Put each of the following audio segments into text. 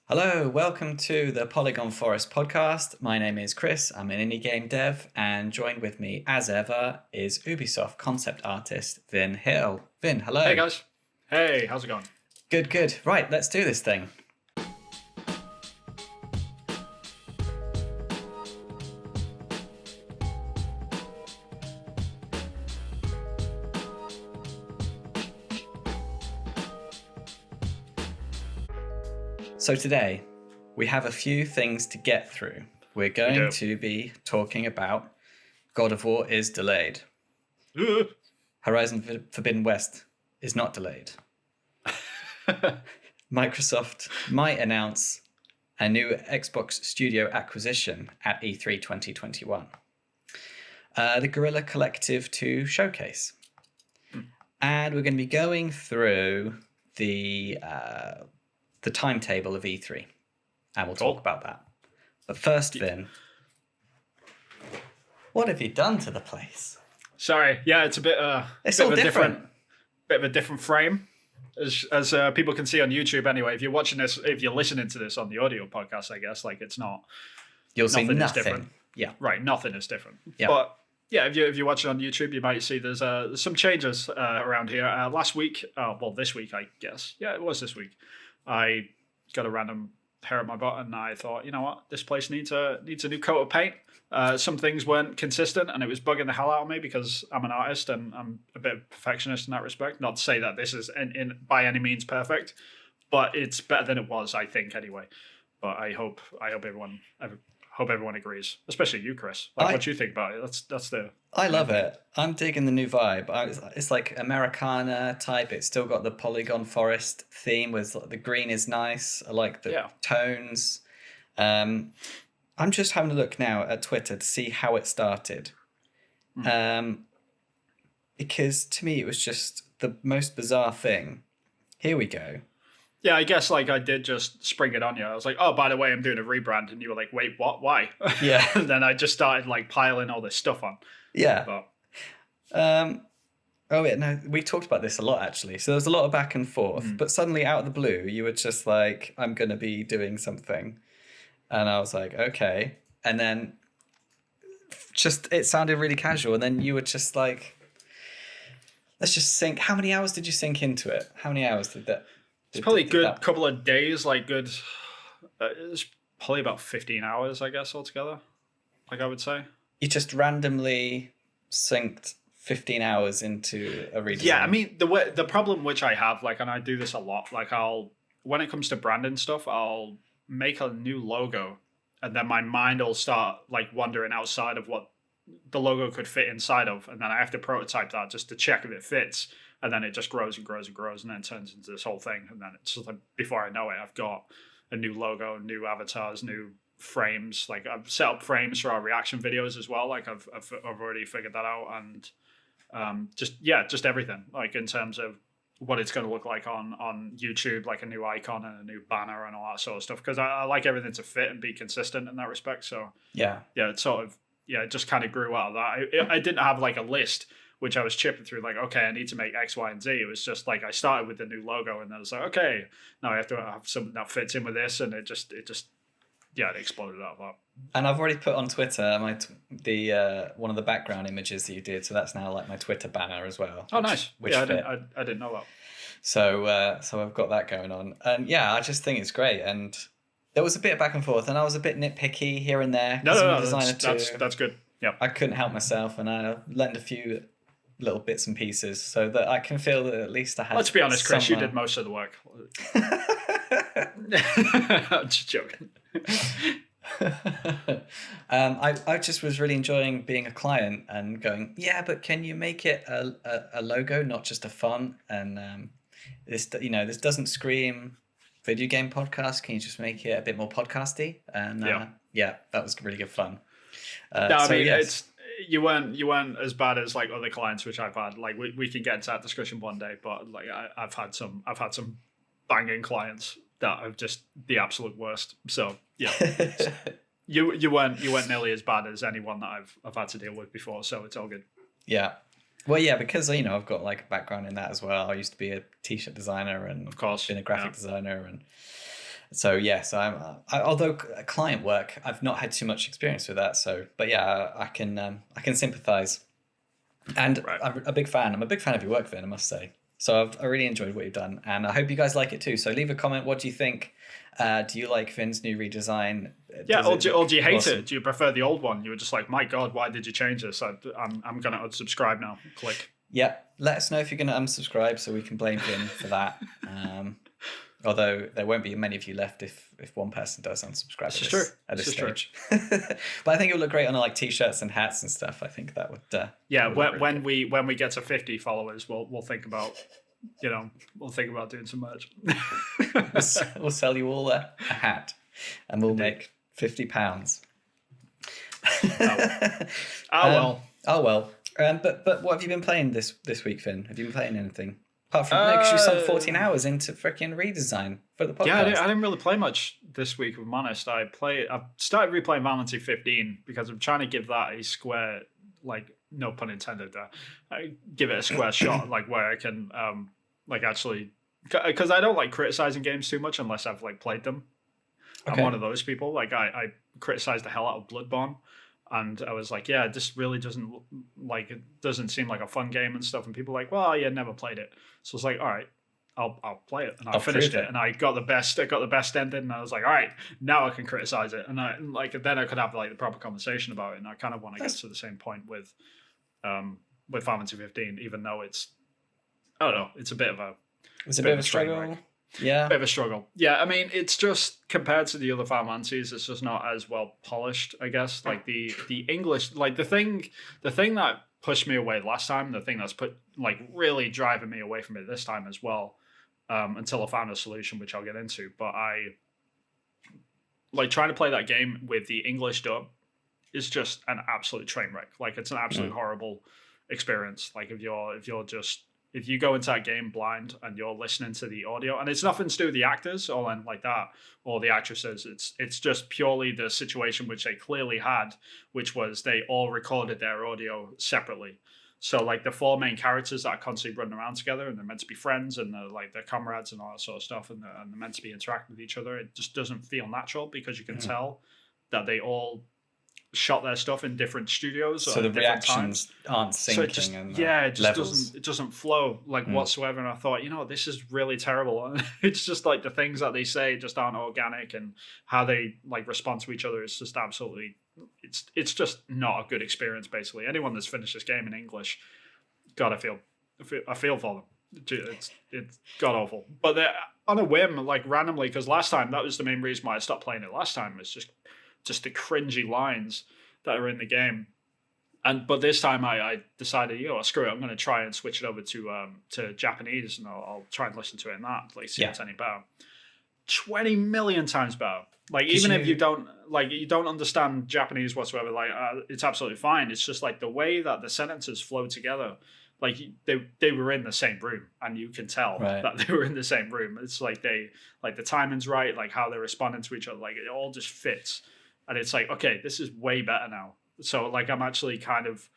Hello, welcome to the Polygon Forest podcast. My name is Chris. I'm an indie game dev, and joined with me, as ever, is Ubisoft concept artist Vin Hill. Vin, hello. Hey guys. Hey, how's it going? Good, good. Right, let's do this thing. So today, we have a few things to get through. We're going to be talking about God of War is delayed. Horizon Forbidden West is not delayed. Microsoft might announce a new Xbox Studio acquisition at E3 2021. The Guerrilla Collective 2 showcase. And we're going to be going through the timetable of E3. And we'll talk about that. But first, Vin, what have you done to the place? Sorry, yeah, it's a bit. It's bit all of a different. Bit of a different frame, as people can see on YouTube. Anyway, if you're watching this, if you're listening to this on the audio podcast, I guess it's not. You'll see nothing. Is different. Yeah, right. Nothing is different. Yeah. But yeah, if you watch it on YouTube, you might see there's some changes around here. Last week, this week, I guess. Yeah, it was this week. I got a random hair at my butt, and I thought, you know what, this place needs a new coat of paint. Some things weren't consistent, and it was bugging the hell out of me because I'm an artist and I'm a bit of a perfectionist in that respect. Not to say that this is in by any means perfect, but it's better than it was, I think, anyway. But I hope everyone agrees, especially you, Chris. What do you think about it? That's the. I love it. I'm digging the new vibe. It's like Americana type. It's still got the Polygon Forest theme with the green is nice. I like the tones. I'm just having a look now at Twitter to see how it started. Because to me, it was just the most bizarre thing. Here we go. Yeah, I guess I did just spring it on you. I was like, oh, by the way, I'm doing a rebrand. And you were like, wait, what? Why? Yeah. And then I just started piling all this stuff on. Yeah. But... Oh, yeah, no, we talked about this a lot, actually. So there was a lot of back and forth. But suddenly, out of the blue, you were just like, I'm going to be doing something. And I was like, okay. And then it sounded really casual. And then you were just like, let's just sink. How many hours did you sink into it? How many hours did that? It's probably a good couple of days, it was probably about 15 hours, I guess, altogether, I would say. You just randomly synced 15 hours into a redesign. Yeah, I mean, the problem which I have, and I do this a lot, when it comes to branding stuff, I'll make a new logo, and then my mind will start, wandering outside of what the logo could fit inside of, and then I have to prototype that just to check if it fits. And then it just grows and grows and grows, and then it turns into this whole thing. And then it's just before I know it, I've got a new logo, new avatars, new frames. I've set up frames for our reaction videos as well. I've already figured that out, and just everything. In terms of what it's going to look like on YouTube, a new icon and a new banner and all that sort of stuff. Because I like everything to fit and be consistent in that respect. So it just kind of grew out of that. I didn't have a list, which I was chipping through, okay, I need to make X, Y, and Z. It was just I started with the new logo, and then I was like, okay, now I have to have something that fits in with this, and it exploded out of that. And I've already put on Twitter one of the background images that you did, so that's now my Twitter banner as well. Oh, nice. I didn't know that. So I've got that going on, and I just think it's great. And there was a bit of back and forth, and I was a bit nitpicky here and there. No, that's good. Yeah, I couldn't help myself, and I lent a few little bits and pieces so that I can feel that at least I had. Let's be honest, Chris, you did most of the work. I'm just joking. I just was really enjoying being a client and going, but can you make it a logo, not just a font? And this doesn't scream video game podcast. Can you just make it a bit more podcasty? And that was really good fun. You weren't as bad as other clients which I've had. We can get into that discussion one day, but I've had some banging clients that are just the absolute worst. So yeah, you weren't nearly as bad as anyone that I've had to deal with before. So it's all good. Yeah, well, because I've got a background in that as well. I used to be a t-shirt designer and of course been a graphic designer So yeah, so although client work, I've not had too much experience with that. So, but yeah, I can sympathise, and Right. I'm a big fan. I'm a big fan of your work, Vin, I must say. So I really enjoyed what you've done, and I hope you guys like it too. So leave a comment. What do you think? Do you like Vin's new redesign? Yeah, or do you hate awesome? it? Do you prefer the old one? You were just like, my God, why did you change this? I'm gonna unsubscribe now. Click. Yeah, let us know if you're going to unsubscribe so we can blame Vin for that. Although there won't be many of you left if one person does unsubscribe at this stage. But I think it would look great on like t-shirts and hats and stuff. I think that would. Yeah, would when we get to 50 followers, we'll think about, we'll think about doing some merch. we'll sell you all a hat, and we'll make £50. Well. Oh well. But what have you been playing this week, Finn? Have you been playing anything? Apart from because you sunk 14 hours into freaking redesign for the podcast. Yeah, I didn't really play much this week, if I'm honest. I've started replaying Final Fantasy 15 because I'm trying to give that a square, like, no pun intended there. I give it a square shot, like where I can like actually, because I don't like criticizing games too much unless I've like played them. Okay. I'm one of those people. Like I criticized the hell out of Bloodborne. And I was like, yeah, this really doesn't seem like a fun game and stuff. And people were like, well, yeah, never played it. So I was like, all right, I'll play it. And I finished it, and I got the best ending. And I was like, all right, now I can criticize it. And then I could have like the proper conversation about it. And I kind of want to get to the same point with Final Fantasy 15, even though it's a bit of a struggle. Yeah, bit of a struggle. Yeah, I mean, it's just compared to the other Final Fantasies, it's just not as well polished, I guess. Like the English, like the thing that pushed me away last time, the thing that's really driving me away from it this time as well, until I found a solution, which I'll get into. But I like trying to play that game with the English dub is just an absolute train wreck. Like it's an absolute horrible experience. Like if you go into that game blind and you're listening to the audio, and it's nothing to do with the actors or anything like that, or the actresses, it's just purely the situation which they clearly had, which was they all recorded their audio separately. So like the four main characters that are constantly running around together, and they're meant to be friends, and they're comrades and all that sort of stuff, and they're meant to be interacting with each other. It just doesn't feel natural because you can tell that they all shot their stuff in different studios, so the reactions aren't syncing. So it doesn't flow whatsoever. And I thought, this is really terrible. It's just like the things that they say just aren't organic, and how they like respond to each other is just absolutely. It's just not a good experience. Basically, anyone that's finished this game in English, God, I feel for them. It's god awful. But they're on a whim, like randomly, because last time that was the main reason why I stopped playing it. Last time it's just the cringy lines that are in the game. But this time I decided, screw it, I'm going to try and switch it over to Japanese, and I'll try and listen to it in that, like see if it's any better. 20 million times better. Like even if you don't understand Japanese whatsoever, like it's absolutely fine. It's just like the way that the sentences flow together. Like they were in the same room, and you can tell that they were in the same room. It's like the timing's right, like how they're responding to each other, like it all just fits. And it's like, okay, this is way better now. So like I'm actually kind of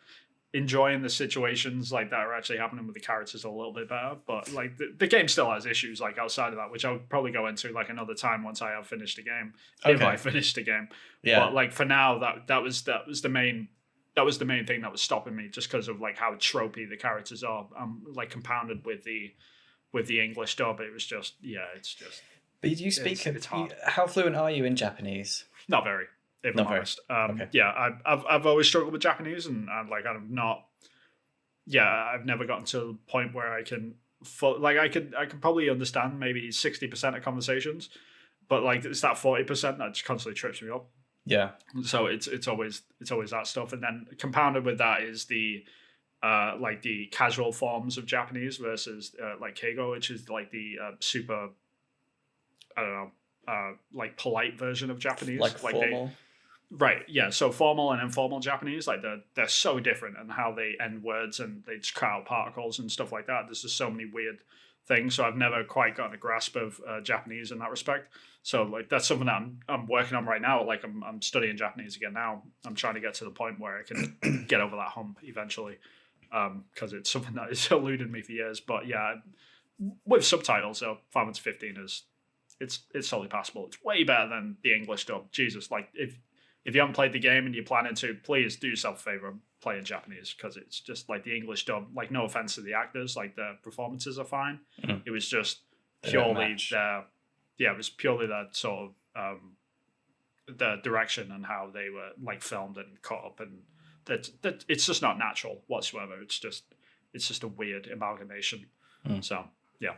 enjoying the situations like that are actually happening with the characters a little bit better. But like the game still has issues like outside of that, which I'll probably go into like another time once I have finished the game. Okay. If I finish the game. Yeah. But like for now, that was the main thing that was stopping me, just because of like how tropey the characters are. Like compounded with the English dub. It was just it's just. But do you speak? It's hard. How fluent are you in Japanese? Not very. If I'm honest. Okay. Yeah, I've always struggled with Japanese, and like I'm not. Yeah, I've never gotten to the point where I can. I can probably understand maybe 60% of conversations, but like it's that 40% that just constantly trips me up. Yeah. So it's always that stuff, and then compounded with that is the like the casual forms of Japanese versus like Keigo, which is like the super. I don't know. Like polite version of Japanese, like formal. Right, yeah. So formal and informal Japanese, like they're so different, and how they end words and they just cut out particles and stuff like that. There's just so many weird things. So I've never quite gotten a grasp of Japanese in that respect. So like that's something that I'm working on right now. Like I'm studying Japanese again now. I'm trying to get to the point where I can get over that hump eventually, because it's something that has eluded me for years. But yeah, with subtitles, so Final Fantasy 15 is it's totally passable. It's way better than the English dub. Jesus, like if you haven't played the game and you're planning to, please do yourself a favor and play in Japanese, because it's just like the English dub. Like, no offense to the actors, like the performances are fine. Mm-hmm. It was just purely it was purely that sort of the direction and how they were like filmed and cut up, and that it's just not natural whatsoever. It's just a weird amalgamation. So yeah.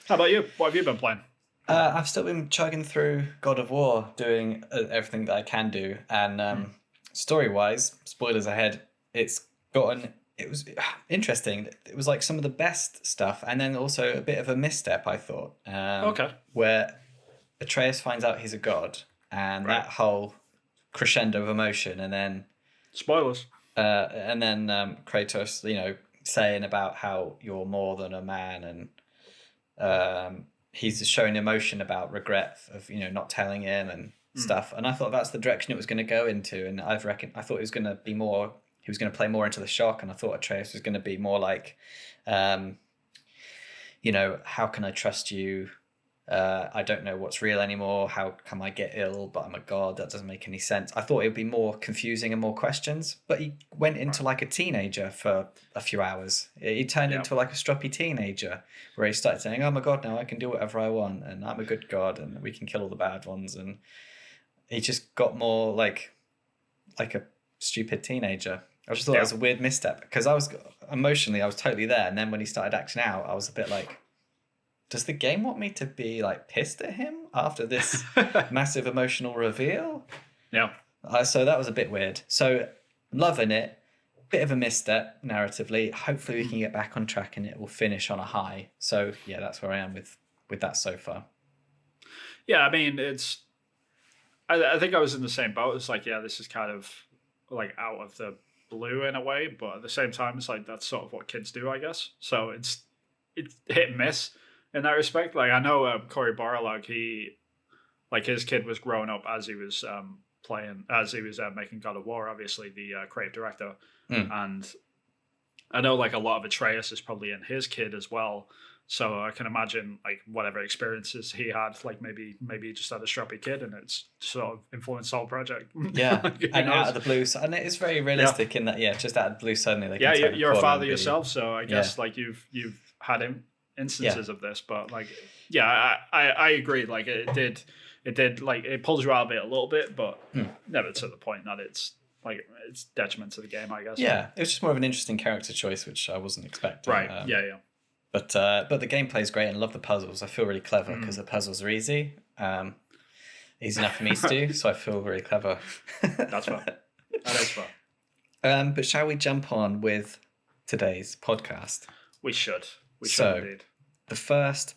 How about you? What have you been playing? I've still been chugging through God of War, doing everything that I can do, and story-wise, spoilers ahead, it was interesting. It was like some of the best stuff, and then also a bit of a misstep, I thought. Where Atreus finds out he's a god, and that whole crescendo of emotion, and then spoilers, and then Kratos, saying about how you're more than a man, and he's showing emotion about regret of not telling him and stuff. And I thought that's the direction it was going to go into, and I thought it was going to be more. He was going to play more into the shock, and I thought Atreus was going to be more like, how can I trust you? I don't know what's real anymore. How come I get ill, but I'm a god? That doesn't make any sense. I thought it would be more confusing and more questions, but he went into like a teenager for a few hours. He turned into like a stroppy teenager where he started saying, "Oh my god, now I can do whatever I want, and I'm a good god, and we can kill all the bad ones." And he just got more like a stupid teenager. I just thought it was a weird misstep, because I was totally there, and then when he started acting out, I was a bit like, does the game want me to be like pissed at him after this massive emotional reveal? Yeah. So that was a bit weird. So loving it, bit of a misstep narratively. Hopefully we can get back on track and it will finish on a high. So yeah, that's where I am with that so far. Yeah, I mean, I think I was in the same boat. It's like, this is kind of like out of the blue in a way, but at the same time, it's like that's sort of what kids do, I guess. So it's hit and miss in that respect. Like, I know Cory Barlog, his kid was growing up as he was making God of War, obviously the creative director, and I know like a lot of Atreus is probably in his kid as well. So I can imagine like whatever experiences he had, like maybe he just had a stroppy kid and it's sort of influenced the whole project. Yeah, and out of the blue, and it is very realistic in that. Yeah, just out of the blue suddenly. You're a father yourself, so I guess like you've had instances of this, but like I agree. Like it did like it pulls you out of it a little bit, but never to the point that it's like it's detriment to the game, I guess. Yeah, it was just more of an interesting character choice, which I wasn't expecting. Right. But the gameplay is great, and I love the puzzles. I feel really clever because the puzzles are easy. Easy enough for me to do, so I feel very clever. That's fun. That is fun. But shall we jump on with today's podcast? We should. We should indeed. The first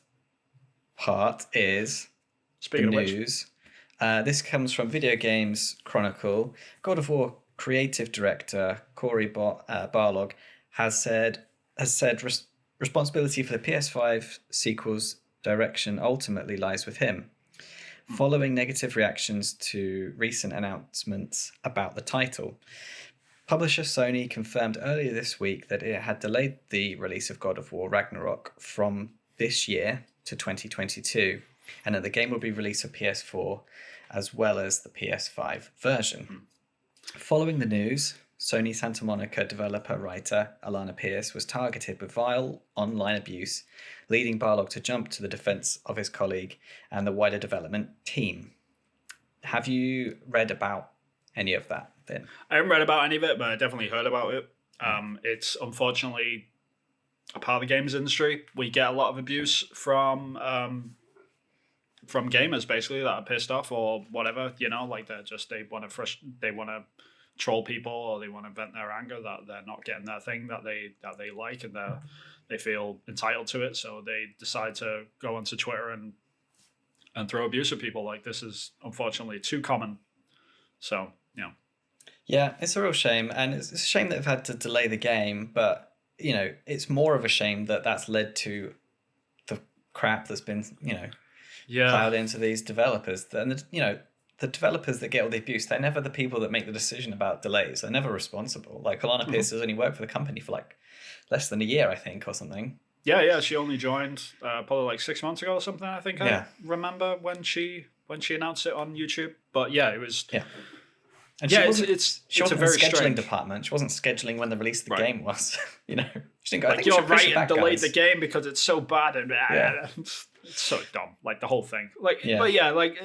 part is Speaking the of news. This comes from Video Games Chronicle. God of War creative director Cory Barlog has said responsibility for the PS5 sequel's direction ultimately lies with him, following negative reactions to recent announcements about the title. Publisher Sony confirmed earlier this week that it had delayed the release of God of War Ragnarok from this year to 2022, and that the game will be released for PS4 as well as the PS5 version. Following the news, Sony Santa Monica developer-writer Alana Pierce was targeted with vile online abuse, leading Barlog to jump to the defense of his colleague and the wider development team. Have you read about any of that, Vin? I haven't read about any of it, but I definitely heard about it. It's unfortunately a part of the games industry. We get a lot of abuse from gamers, basically, that are pissed off or whatever. Like they want to troll people, or they want to vent their anger that they're not getting their thing that they like, and they feel entitled to it, so they decide to go onto Twitter and throw abuse at people. Like, this is unfortunately too common. So yeah, it's a real shame, and it's a shame that they've had to delay the game, but it's more of a shame that that's led to the crap that's been plowed into these developers. And the developers that get all the abuse, they're never the people that make the decision about delays. They're never responsible. Like, Alana Pierce has only worked for the company for like less than a year, I think, or something. Yeah. She only joined probably like 6 months ago or something. I think Yeah. I remember when she announced it on YouTube. But yeah, it was. Yeah. And Yeah, it's a wasn't very in the scheduling strange department. She wasn't scheduling when the release of the Right. game was. You know, she didn't go. I like think we you're should push right it and back, delayed guys. the game because it's so bad and Yeah. it's so dumb. Like the whole thing. Like, Yeah. but yeah, like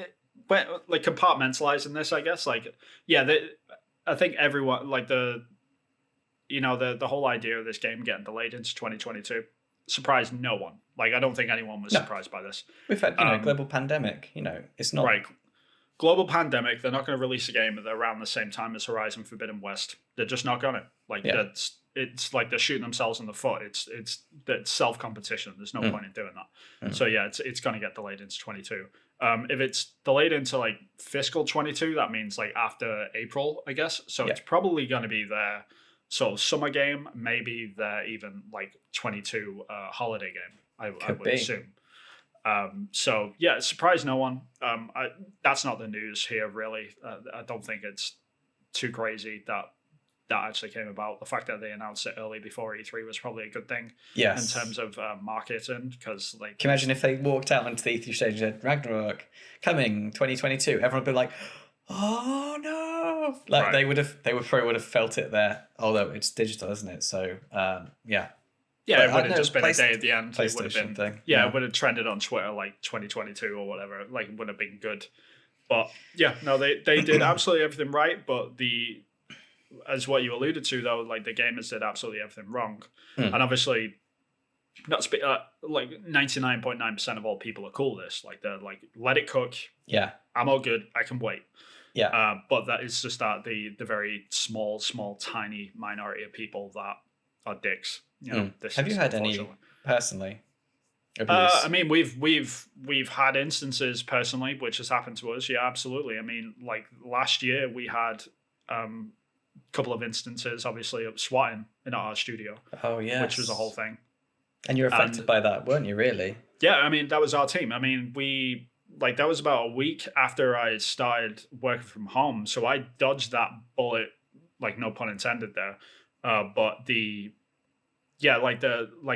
compartmentalizing this, I guess. Like, yeah, I think everyone like the whole idea of this game getting delayed into 2022 surprised no one. Like, I don't think anyone was No. surprised by this. We've had global pandemic. You know, it's not Right. Global pandemic. They're not going to release a game around the same time as Horizon Forbidden West. They're just not going to. Like, it's like they're shooting themselves in the foot. It's self competition. There's no point in doing that. So yeah, it's going to get delayed into 22. If it's delayed into like fiscal 22, that means like after April, I guess. So it's probably going to be their sort of summer game, maybe their even like 22 holiday game. I would assume. So yeah, it surprised no one. That's not the news here, really. I don't think it's too crazy that actually came about. The fact that they announced it early before E3 was probably a good thing. Yes. In terms of marketing, because like, can you imagine if they walked out onto the E3 stage and said Ragnarok coming 2022? Everyone would be like, "Oh no!" Like they probably would have felt it there. Although it's digital, isn't it? So yeah. Yeah, but it would have just been a day at the end. It would have been thing. Yeah, it would have trended on Twitter like 2022 or whatever. Like, it would have been good. But yeah, no, they did absolutely everything right. But as what you alluded to though, like the gamers did absolutely everything wrong. And obviously, not like 99.9% of all people are cool with this. Like, they're like, let it cook. Yeah, I'm all good. I can wait. Yeah. But that is just that the very small, tiny minority of people that are dicks. You know, have you had any personally? I mean, we've had instances personally, which has happened to us. Yeah, absolutely. I mean, like last year we had a couple of instances, obviously, of swatting in our studio. Oh yeah, which was a whole thing. And you're affected by that, weren't you? Really? Yeah, I mean, that was our team. I mean, that was about a week after I started working from home, so I dodged that bullet, like no pun intended there. But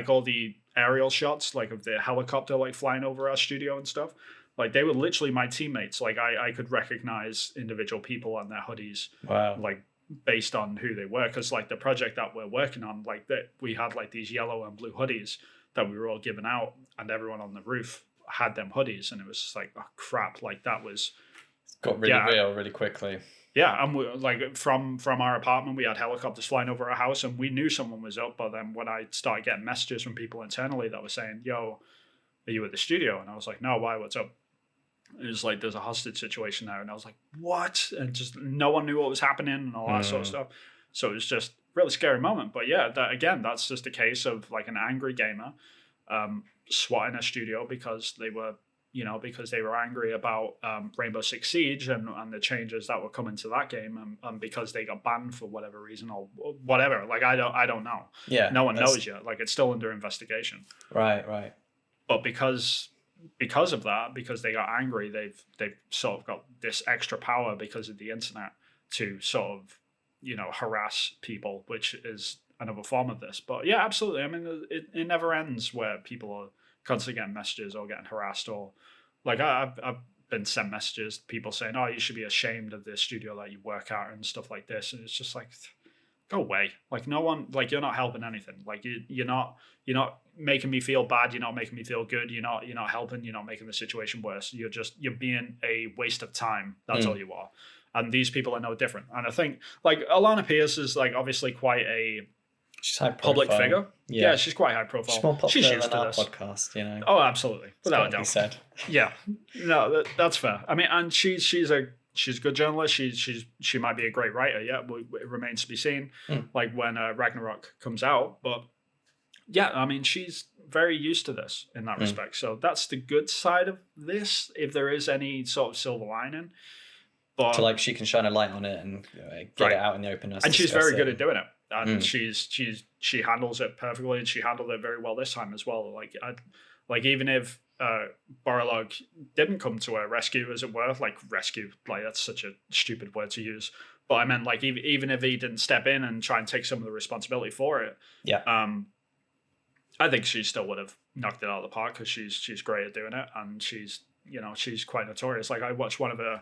all the aerial shots, like of the helicopter like flying over our studio and stuff, like they were literally my teammates. Like I could recognize individual people on their hoodies. Wow. Like based on who they were, because like the project that we're working on, like that we had like these yellow and blue hoodies that we were all giving out, and everyone on the roof had them hoodies, and it was just like, oh crap, like that was got really real really quickly. Yeah, and we, like from our apartment, we had helicopters flying over our house, and we knew someone was up. But then when I started getting messages from people internally that were saying, "Yo, are you at the studio?" and I was like, "No, why? What's up?" It was like, there's a hostage situation there, and I was like, "What?" And just no one knew what was happening and all that sort of stuff. So it was just a really scary moment. But yeah, that's just a case of like an angry gamer swatting a studio because they were angry about Rainbow Six Siege and the changes that were coming to that game, and because they got banned for whatever reason or whatever. Like I don't know. Yeah, no one knows yet. Like it's still under investigation. Right. But because of that, because they got angry, they've sort of got this extra power because of the internet to sort of harass people, which is another form of this. But yeah, absolutely. I mean, it never ends where people are constantly getting messages or getting harassed, or like I've been sent messages, people saying, "Oh, you should be ashamed of the studio that you work at," and stuff like this. And it's just like, go away. Like no one, like you're not helping anything. Like you're not making me feel bad. You're not making me feel good. You're not helping. You're not making the situation worse. You're being a waste of time. That's all you are. And these people are no different. And I think like Alana Pierce is like obviously quite she's high public figure. Yeah, she's quite high profile. She's more popular she's used than to our this podcast, Oh, absolutely, without a doubt. Said. Yeah, no, that's fair. I mean, and she's a good journalist. She might be a great writer. Yeah, it remains to be seen. Like when Ragnarok comes out, but yeah, I mean, she's very used to this in that respect. So that's the good side of this, if there is any sort of silver lining. But so like she can shine a light on it and get it out in the open. And she's very good at doing it. And she handles it perfectly, and she handled it very well this time as well. Like even if Borrelog didn't come to her rescue, as it were, like rescue, like that's such a stupid word to use. But I meant like even if he didn't step in and try and take some of the responsibility for it, I think she still would have knocked it out of the park because she's great at doing it, and she's quite notorious. Like I watched one of her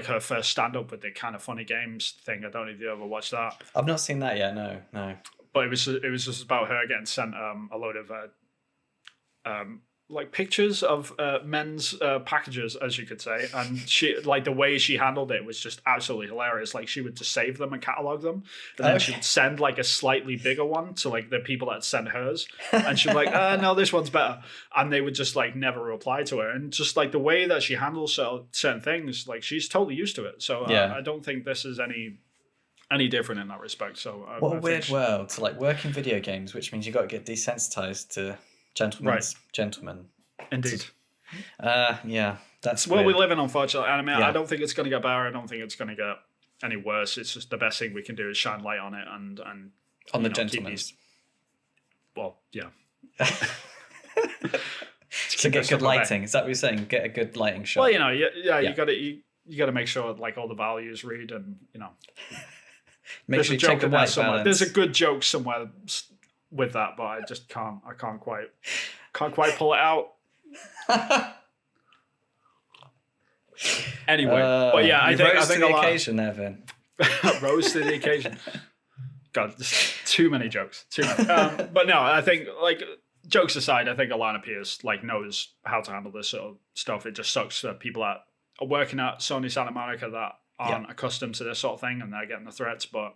her first stand up with the Kind of Funny Games thing. I don't know if you ever watched that. I've not seen that yet. No. But it was just about her getting sent a load of pictures of men's packages, as you could say, and she the way she handled it was just absolutely hilarious. Like she would just save them and catalog them, and then she would send a slightly bigger one to the people that sent hers, and she'd be like, no, this one's better, and they would just never reply to her, and just the way that she handles certain things, she's totally used to it. So I don't think this is any different in that respect. So what a weird world to work in video games, which means you got to get desensitized to gentlemen. Indeed. Yeah, that's weird. We live in, unfortunately. And I don't think it's going to get better. I don't think it's going to get any worse. It's just the best thing we can do is shine light on it and on the gentlemen. Well, yeah. To get good lighting. Is that what you're saying? Get a good lighting shot. Well, you got to make sure all the values read, and make sure you check the white balance. There's a good joke somewhere with that, but I just can't quite pull it out. Anyway, but yeah, I think the occasion there, Vin. Rose to the occasion. God, just too many jokes. Too many. But no, I think jokes aside, I think Alana Pierce knows how to handle this sort of stuff. It just sucks for people that are working at Sony Santa Monica that aren't accustomed to this sort of thing, and they're getting the threats. But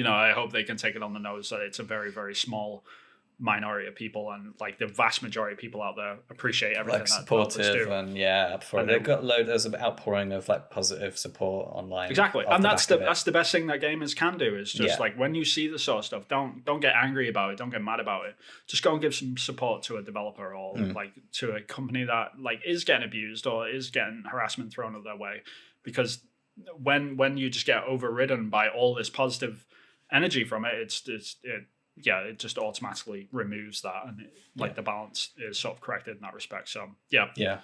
I hope they can take it on the nose that it's a very, very small minority of people, and the vast majority of people out there appreciate everything that supportive do. And up for it. They've got there's an outpouring of positive support online. Exactly, and that's the best thing that gamers can do is just when you see this sort of stuff, don't get angry about it, don't get mad about it. Just go and give some support to a developer or to a company that is getting abused or is getting harassment thrown at their way, because when you just get overridden by all this positive energy from it, it just automatically removes that, and the balance is sort of corrected in that respect. So yeah.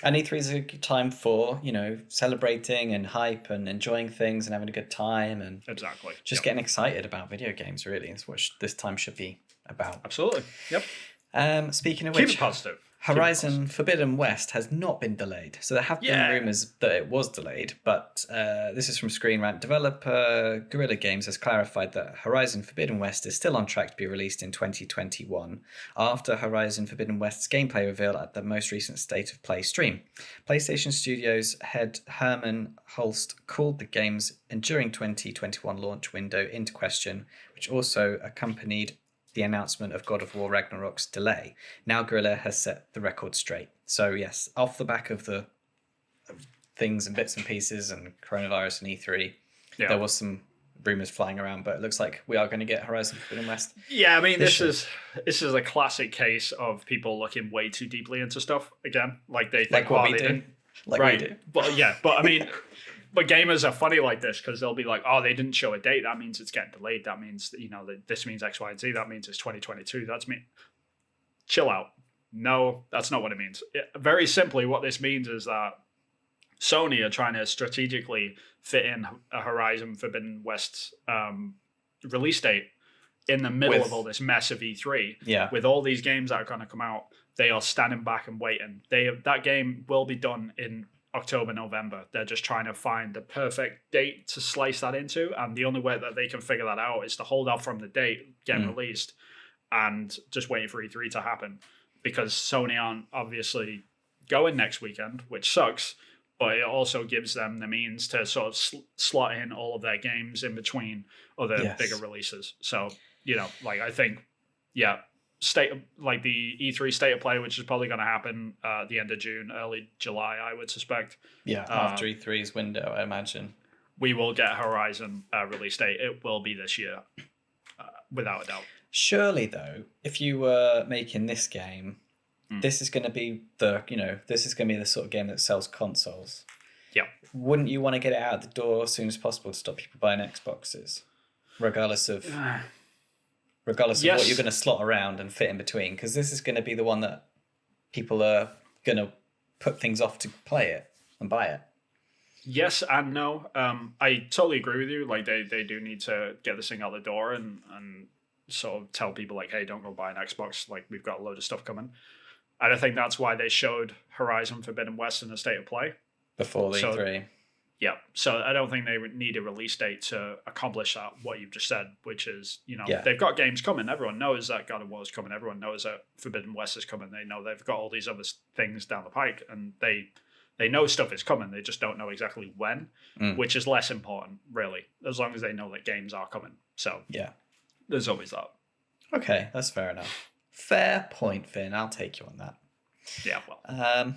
And E3 is a good time for celebrating and hype and enjoying things and having a good time and exactly just getting excited about video games. Really, is what this time should be about. Absolutely. Yep. Speaking of keep which, it positive. Horizon Forbidden West has not been delayed. So there have been rumours that it was delayed, but this is from Screen Rant. Developer Guerrilla Games has clarified that Horizon Forbidden West is still on track to be released in 2021 after Horizon Forbidden West's gameplay reveal at the most recent State of Play stream. PlayStation Studios head Herman Holst called the game's enduring 2021 launch window into question, which also accompanied the announcement of God of War Ragnarok's delay. Now Guerrilla has set the record straight. So yes, off the back of the things and bits and pieces and coronavirus and E3, there was some rumours flying around, but it looks like we are going to get Horizon Forbidden West. Yeah, I mean, this is a classic case of people looking way too deeply into stuff again. They think what we do. We do. But I mean, but gamers are funny like this because they'll be like, oh, they didn't show a date. That means it's getting delayed. That means that this means X, Y, and Z. That means it's 2022. That's me. Chill out. No, that's not what it means. Very simply, what this means is that Sony are trying to strategically fit in a Horizon Forbidden West release date in the middle of all this mess of E3. Yeah. With all these games that are going to come out, they are standing back and waiting. That game will be done in October, November. They're just trying to find the perfect date to slice that into, and the only way that they can figure that out is to hold off from the date getting released and just waiting for E3 to happen, because Sony aren't obviously going next weekend, which sucks, but it also gives them the means to sort of slot in all of their games in between other bigger releases. So I think the E3 State of Play, which is probably going to happen at the end of June, early July, I would suspect. Yeah, after E3's window, I imagine. We will get a Horizon release date. It will be this year, without a doubt. Surely, though, if you were making this game, this is going to be the sort of game that sells consoles. Yeah. Wouldn't you want to get it out the door as soon as possible to stop people buying Xboxes, regardless of what you're going to slot around and fit in between? Because this is going to be the one that people are going to put things off to play it and buy it. Yes and no. I totally agree with you. They do need to get this thing out the door, and sort of tell people like, hey, don't go buy an Xbox. Like, we've got a load of stuff coming. And I think that's why they showed Horizon Forbidden West in the state of play before the E3. Yeah, so I don't think they would need a release date to accomplish that, what you've just said, which is, they've got games coming. Everyone knows that God of War is coming. Everyone knows that Forbidden West is coming. They know they've got all these other things down the pike, and they know stuff is coming. They just don't know exactly when, which is less important, really, as long as they know that games are coming. So yeah, there's always that. Okay, that's fair enough. Fair point, Finn. I'll take you on that. Yeah, well.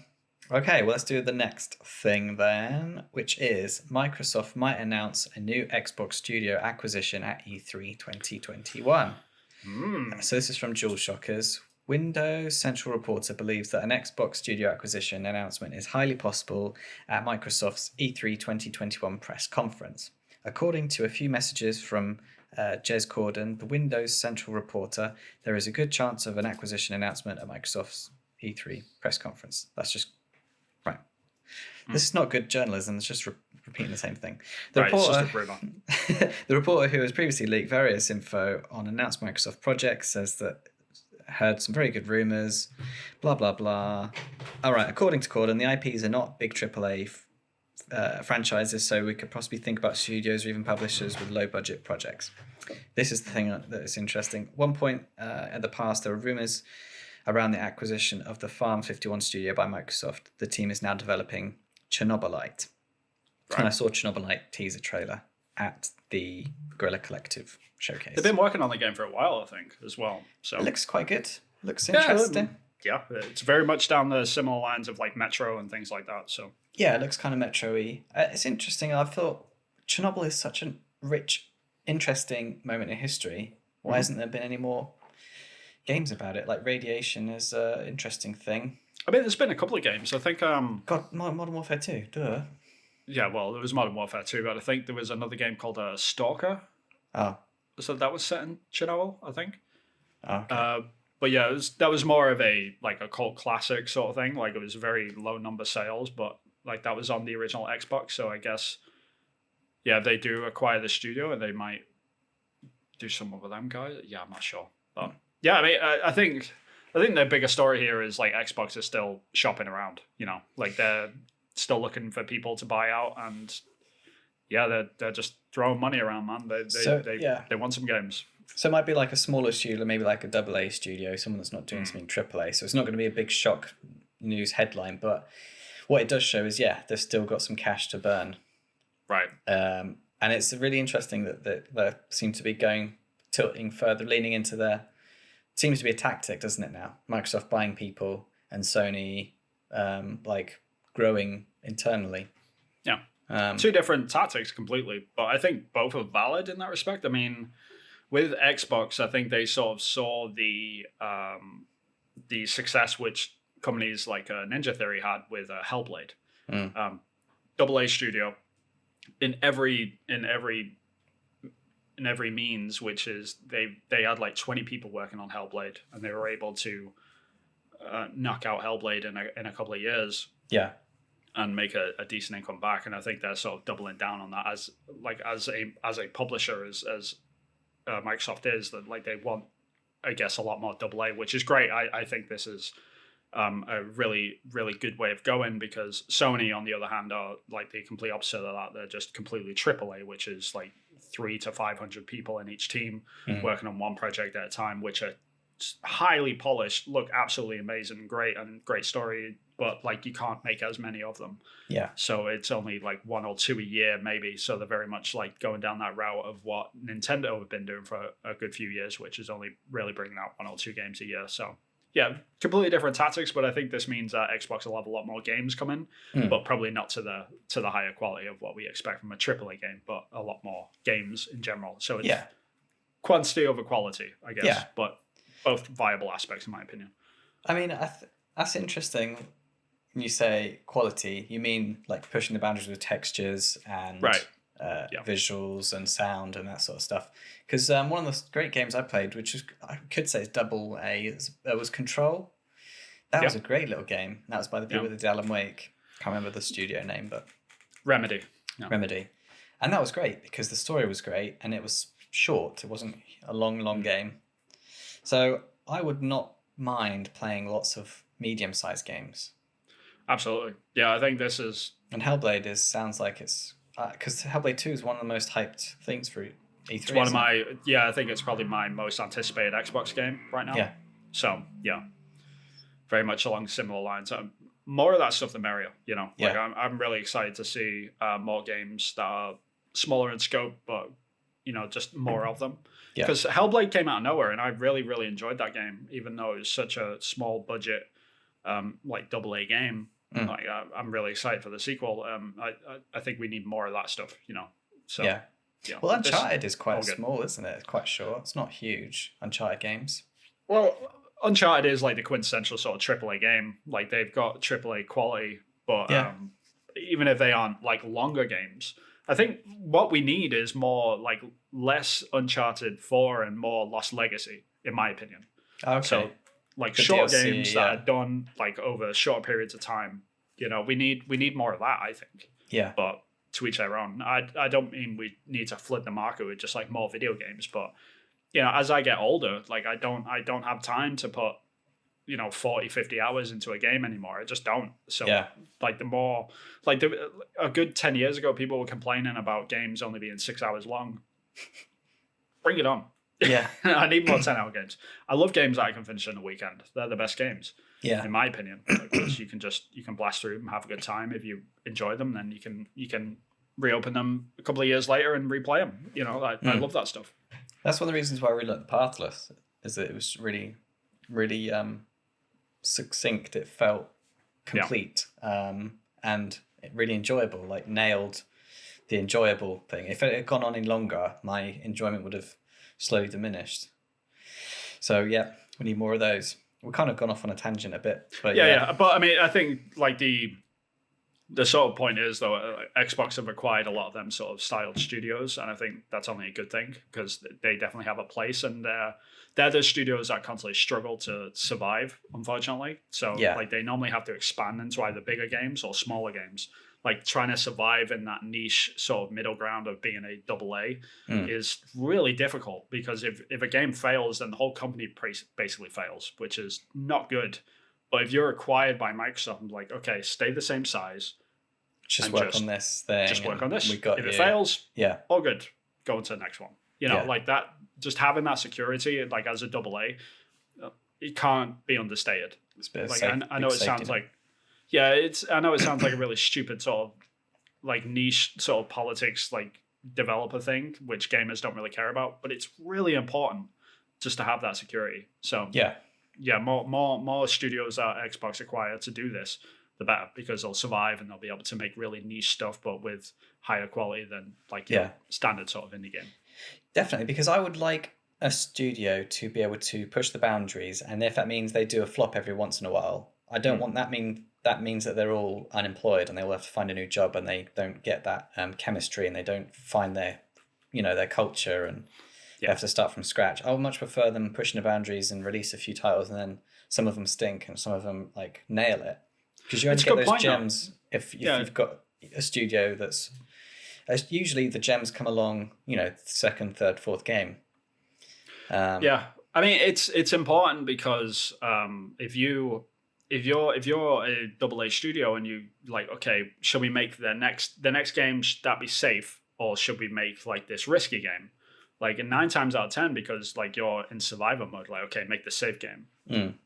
Okay, well, let's do the next thing then, which is Microsoft might announce a new Xbox Studio acquisition at E3 2021. So this is from Jewel Shockers. Windows Central Reporter believes that an Xbox Studio acquisition announcement is highly possible at Microsoft's E3 2021 press conference. According to a few messages from Jez Corden, the Windows Central Reporter, there is a good chance of an acquisition announcement at Microsoft's E3 press conference. That's just right. This is not good journalism. It's just repeating the same thing. The reporter who has previously leaked various info on announced Microsoft projects says that heard some very good rumors, blah, blah, blah. All right, according to Corden, the IPs are not big AAA franchises, so we could possibly think about studios or even publishers with low-budget projects. This is the thing that is interesting. One point in the past, there were rumors around the acquisition of the Farm 51 studio by Microsoft. The team is now developing Chernobylite. Right. And I saw Chernobylite teaser trailer at the Guerrilla Collective showcase. They've been working on the game for a while, I think, as well. So it looks quite good. Looks interesting. Yeah, it's very much down the similar lines of like Metro and things like that. So yeah, it looks kind of Metro-y. It's interesting. I thought Chernobyl is such a rich, interesting moment in history. Why hasn't there been any more games about it? Like Radiation is an interesting thing. I mean, there's been a couple of games. I think God, Modern Warfare 2, duh. Yeah, well, there was Modern Warfare 2, but I think there was another game called Stalker. Oh. So that was set in Chernobyl, I think. Oh, okay. But yeah, that was more of a cult classic sort of thing. Like, it was very low number sales, but like that was on the original Xbox. So I guess, yeah, if they do acquire the studio and they might do something with them guys. Yeah, I'm not sure. But yeah, I mean, I think the bigger story here is like Xbox is still shopping around. Like they're still looking for people to buy out, and yeah, they're just throwing money around, man. They want some games. So it might be like a smaller studio, maybe like a AA studio, someone that's not doing something AAA. So it's not going to be a big shock news headline, but what it does show is, yeah, they've still got some cash to burn. Right. And it's really interesting that they seem to be tilting further, leaning into their... Seems to be a tactic, doesn't it now? Microsoft buying people and Sony growing internally. Yeah. Two different tactics completely, but I think both are valid in that respect. I mean, with Xbox, I think they sort of saw the success which companies like Ninja Theory had with Hellblade. AA studio in every means, which is they had like 20 people working on Hellblade, and they were able to knock out Hellblade in a couple of years. Yeah. And make a decent income back. And I think they're sort of doubling down on that as a publisher as Microsoft is, that like they want, I guess, a lot more AA, which is great. I think this is a really, really good way of going, because Sony, on the other hand, are like the complete opposite of that. They're just completely AAA, which is like 300 to 500 people in each team working on one project at a time, which are highly polished, look absolutely amazing, great story, but like you can't make as many of them. Yeah. So it's only like one or two a year maybe. So they're very much like going down that route of what Nintendo have been doing for a good few years, which is only really bringing out one or two games a year. So yeah, completely different tactics, but I think this means that Xbox will have a lot more games coming, but probably not to the higher quality of what we expect from a AAA game, but a lot more games in general. So it's quantity over quality, I guess. Yeah. But both viable aspects, in my opinion. I mean, that's interesting. When you say quality, you mean like pushing the boundaries with textures and visuals and sound and that sort of stuff. Because one of the great games I played, which is, I could say is AA, was Control. That was a great little game. That was by the people that did Alan Wake. Can't remember the studio name, but Remedy. Remedy. And that was great because the story was great, and it was short. It wasn't a long game. So I would not mind playing lots of medium-sized games. Absolutely. Yeah, I think this is... And Hellblade sounds like it's... Because Hellblade 2 is one of the most hyped things for E3. It's one of my... Yeah, I think it's probably my most anticipated Xbox game right now. Yeah. So, yeah. Very much along similar lines. More of that stuff, the merrier, you know? Like, Yeah. I'm really excited to see more games that are smaller in scope, but, you know, just more of them. Yeah. Because Hellblade came out of nowhere, and I really, really enjoyed that game, even though it was such a small budget, like AA game. Like, I'm really excited for the sequel. I think we need more of that stuff, you know. So yeah. Well, Uncharted is quite small, isn't it? It's quite short. It's not huge. Uncharted games. Well, Uncharted is like the quintessential sort of AAA game. Like they've got AAA quality, but even if they aren't like longer games, I think what we need is more like less Uncharted 4 and more Lost Legacy, in my opinion. Okay. So like The short DLC, games that are done like over short periods of time. You know, we need more of that, I think. Yeah. But to each their own. I don't mean we need to flood the market with just like more video games, but you know, as I get older, like I don't have time to put, you know, 40, 50 hours into a game anymore. I just don't. So like the more like a good 10 years ago, people were complaining about games only being 6 hours long. Bring it on. Yeah. I need more 10-hour games. I love games that I can finish in a weekend. They're the best games. Yeah. In my opinion. Because you can blast through them, have a good time. If you enjoy them, then you can reopen them a couple of years later and replay them. You know, I love that stuff. That's one of the reasons why I really like Pathless, is that it was really, really succinct. It felt complete and really enjoyable, like nailed the enjoyable thing. If it had gone on any longer, my enjoyment would have slowly diminished. So, yeah, we need more of those. We've kind of gone off on a tangent a bit. But yeah. But, I mean, I think, like, the sort of point is, though, Xbox have acquired a lot of them sort of styled studios, and I think that's only a good thing, because they definitely have a place, and they're the studios that constantly struggle to survive, unfortunately. So, like, they normally have to expand into either bigger games or smaller games. Like, trying to survive in that niche sort of middle ground of being a AA is really difficult, because if a game fails, then the whole company basically fails, which is not good. But if you're acquired by Microsoft, I'm like, okay, stay the same size. Just work on this thing. Just work on this. If it fails, all good. Go into the next one. You know, like that, just having that security, like as a AA, it can't be understated. It's a bit like, safe, I know it sounds like, I know it sounds like a really stupid sort of like niche sort of politics, like developer thing, which gamers don't really care about, but it's really important just to have that security. So more studios that Xbox acquire to do this, the better, because they'll survive and they'll be able to make really niche stuff, but with higher quality than like your standard sort of indie game. Definitely, because I would like a studio to be able to push the boundaries, and if that means they do a flop every once in a while, I don't want that means that they're all unemployed and they will have to find a new job, and they don't get that chemistry, and they don't find their culture, and they have to start from scratch. I would much prefer them pushing the boundaries and release a few titles, and then some of them stink and some of them like nail it. Because you only get those gems if you've got a studio that's... Usually the gems come along, second, third, fourth game. I mean, it's important, because if you're a AA studio and you like, okay, should we make the next game, should that be safe, or should we make like this risky game? Like, in 9 times out of 10, because like you're in survivor mode, like, okay, make the safe game.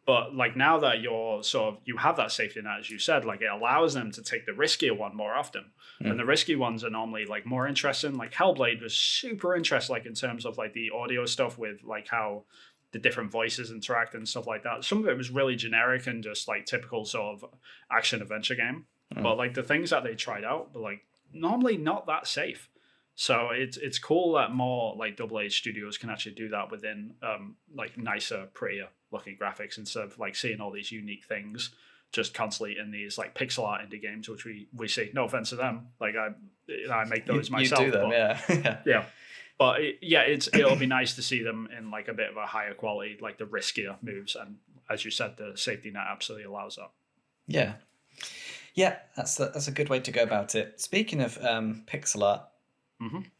But like now that you have that safety net, as you said, like it allows them to take the riskier one more often. And the risky ones are normally like more interesting. Like Hellblade was super interesting, like in terms of like the audio stuff with like how the different voices interact and stuff like that. Some of it was really generic and just like typical sort of action adventure game. But like the things that they tried out were like normally not that safe. So it's cool that more like AA studios can actually do that within like nicer, prettier looking graphics, instead of like seeing all these unique things just constantly in these like pixel art indie games, which we see. No offense to them, like I make those myself. You do them, yeah. But it'll be nice to see them in like a bit of a higher quality, like the riskier moves, and as you said, the safety net absolutely allows that. Yeah, that's a good way to go about it. Speaking of pixel art.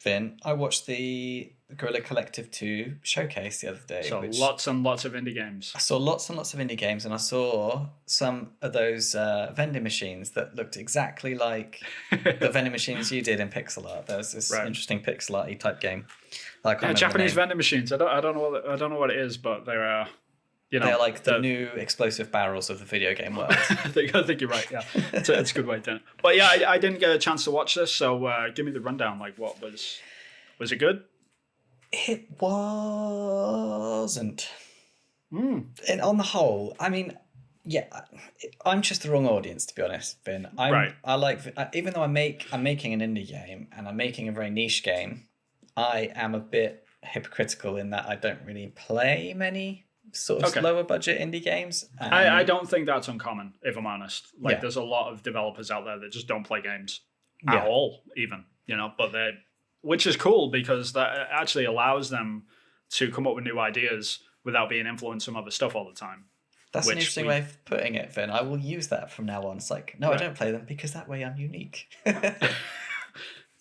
Vin, I watched the Guerrilla Collective 2 showcase the other day. So which lots and lots of indie games. I saw lots and lots of indie games, and I saw some of those vending machines that looked exactly like the vending machines you did in pixel art. There was this interesting pixel art type game. Japanese vending machines. I don't know what it is, but they're they're like the new explosive barrels of the video game world. I think you're right. Yeah, it's a good way to do it. But yeah, I didn't get a chance to watch this, so give me the rundown. Like, what was it good? It wasn't. And on the whole, I mean, yeah, I'm just the wrong audience, to be honest, Vin. I like, even though I'm making an indie game and I'm making a very niche game, I am a bit hypocritical in that I don't really play many sort of lower budget indie games. I don't think that's uncommon, if I'm honest. Like, there's a lot of developers out there that just don't play games at all, even, but which is cool because that actually allows them to come up with new ideas without being influenced from other stuff all the time. That's an interesting way of putting it, Vin. I will use that from now on. It's like, no, I don't play them because that way I'm unique.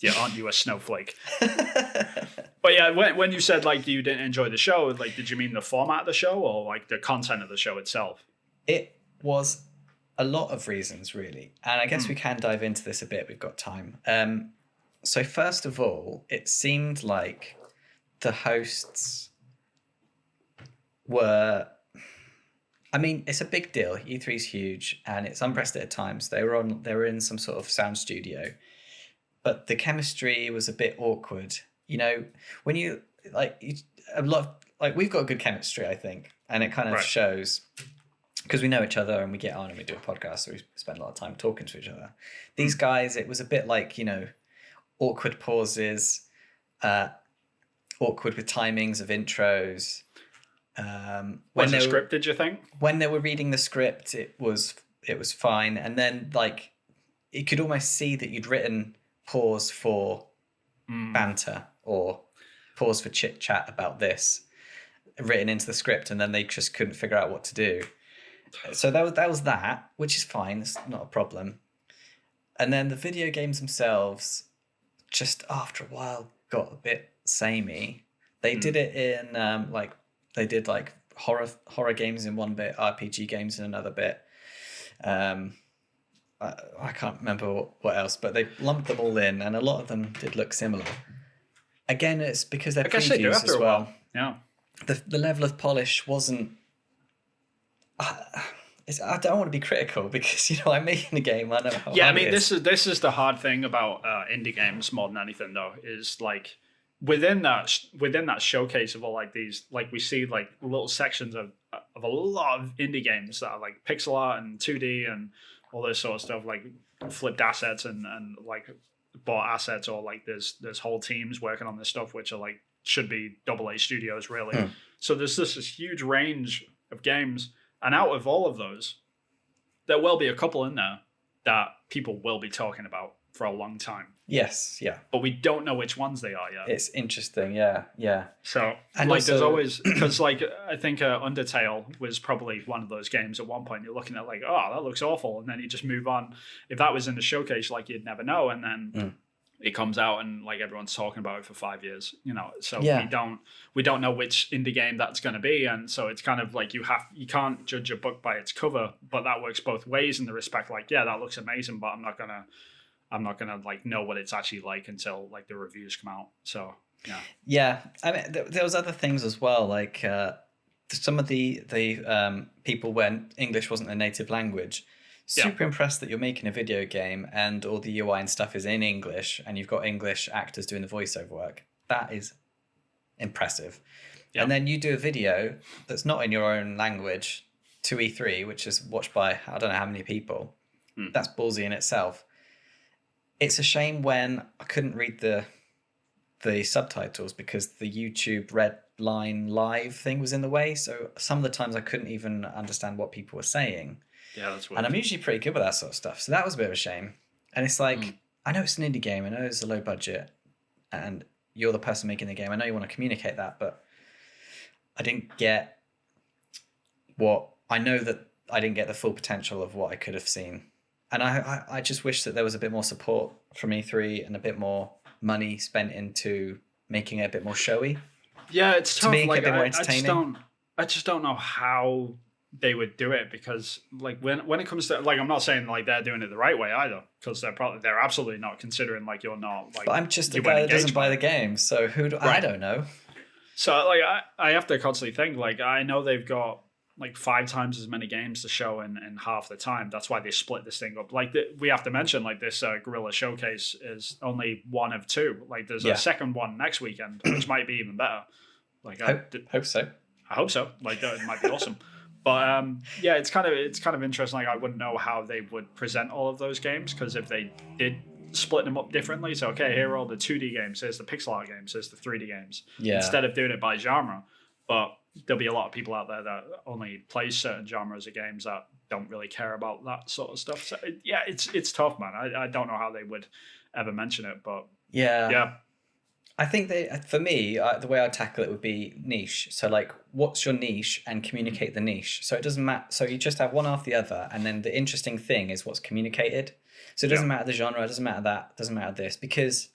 Yeah, aren't you a snowflake? But yeah, when you said like you didn't enjoy the show, like did you mean the format of the show or like the content of the show itself? It was a lot of reasons, really. And I guess we can dive into this a bit. We've got time. So first of all, it seemed like the hosts were... I mean, it's a big deal. E3 is huge and it's unprecedented times. They were in some sort of sound studio. But the chemistry was a bit awkward. When you we've got good chemistry, I think, and it kind of shows because we know each other and we get on and we do a podcast, so we spend a lot of time talking to each other. These guys, it was a bit like, awkward pauses, awkward with timings of intros. Was it scripted, you think? When they were reading the script, it was fine, and then like you could almost see that you'd written pause for banter or pause for chit chat about this written into the script, and then they just couldn't figure out what to do. So that was that, which is fine. It's not a problem. And then the video games themselves, just after a while, got a bit samey. They did it in they did like horror games in one bit, RPG games in another bit. I can't remember what else, but they lumped them all in, and a lot of them did look similar. Again, it's because they're previews as well. Yeah, the level of polish wasn't. I don't want to be critical because I'm making a game. I know how. Yeah, I mean this is the hard thing about indie games more than anything, though, is like within that showcase of all like these, like we see like little sections of a lot of indie games that are like pixel art and 2D and all this sort of stuff, like flipped assets and like bought assets, or like there's whole teams working on this stuff which are like should be AA studios really. So there's this huge range of games, and out of all of those, there will be a couple in there that people will be talking about for a long time. Yes, yeah. But we don't know which ones they are yet. It's interesting, yeah. So, and like, there's always, because like, I think Undertale was probably one of those games at one point you're looking at like, oh, that looks awful. And then you just move on. If that was in the showcase, like you'd never know. And then it comes out and like everyone's talking about it for 5 years, So we don't know which indie game that's going to be. And so it's kind of like you can't judge a book by its cover, but that works both ways in the respect like, yeah, that looks amazing, but I'm not gonna like know what it's actually like until like the reviews come out. So yeah. I mean, there was other things as well, like some of the people when English wasn't their native language. Super impressed that you're making a video game and all the UI and stuff is in English, and you've got English actors doing the voiceover work. That is impressive. Yep. And then you do a video that's not in your own language to E3, which is watched by I don't know how many people. That's ballsy in itself. It's a shame when I couldn't read the subtitles because the YouTube red line live thing was in the way. So some of the times I couldn't even understand what people were saying. Yeah, that's weird. And I'm usually pretty good with that sort of stuff. So that was a bit of a shame. And it's like, I know it's an indie game. I know it's a low budget. And you're the person making the game. I know you want to communicate that. But I didn't get I know that I didn't get the full potential of what I could have seen. And I just wish that there was a bit more support from E3 and a bit more money spent into making it a bit more showy. Yeah, it's tough. make it Like a bit more I just entertaining. don't know how they would do it, because like when it comes to, like, I'm not saying like they're doing it the right way either, because they're absolutely not, considering like you're not like, But I'm just a you guy weren't that doesn't engaged buy by the it. game, so I Right. don't know. So like I have to constantly think, like, I know they've got like 5 times as many games to show in half the time. That's why they split this thing up. Like we have to mention, like, this Guerrilla showcase is only one of 2. Like there's Yeah. a second one next weekend, which might be even better. Like Hope so. I hope so. Like that might be awesome. But yeah, it's kind of interesting. Like I wouldn't know how they would present all of those games, because if they did split them up differently, so okay, here are all the 2D games, here's the pixel art games, here's the 3D games, Yeah. instead of doing it by genre. But there'll be a lot of people out there that only play certain genres of games that don't really care about that sort of stuff. So yeah, it's tough, man. I don't know how they would ever mention it, but yeah. I think for me, the way I tackle it would be niche. So like, what's your niche, and communicate the niche. So it doesn't matter. So you just have one after the other, and then the interesting thing is what's communicated. So it doesn't matter the genre, it doesn't matter that, it doesn't matter this, because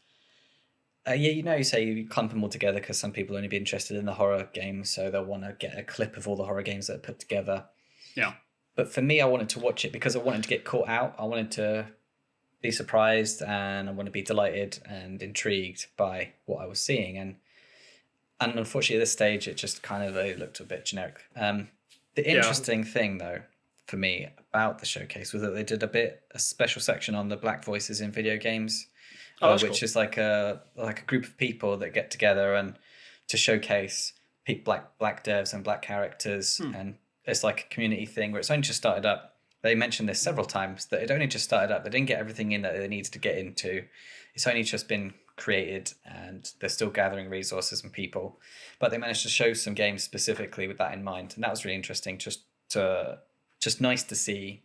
you say you clump them all together because some people only be interested in the horror games, so they'll want to get a clip of all the horror games that are put together. Yeah. But for me, I wanted to watch it because I wanted to get caught out. I wanted to be surprised, and I want to be delighted and intrigued by what I was seeing. And unfortunately, at this stage, it just kind of looked a bit generic. The interesting thing, though, for me about the showcase was that they did a special section on the black voices in video games, which cool. is like a group of people that get together and to showcase black devs and black characters, and it's like a community thing where it's only just started up. They mentioned this several times, that it only just started up. They didn't get everything in that they needed to get into. It's only just been created, and they're still gathering resources and people. But they managed to show some games specifically with that in mind, and that was really interesting. Just nice to see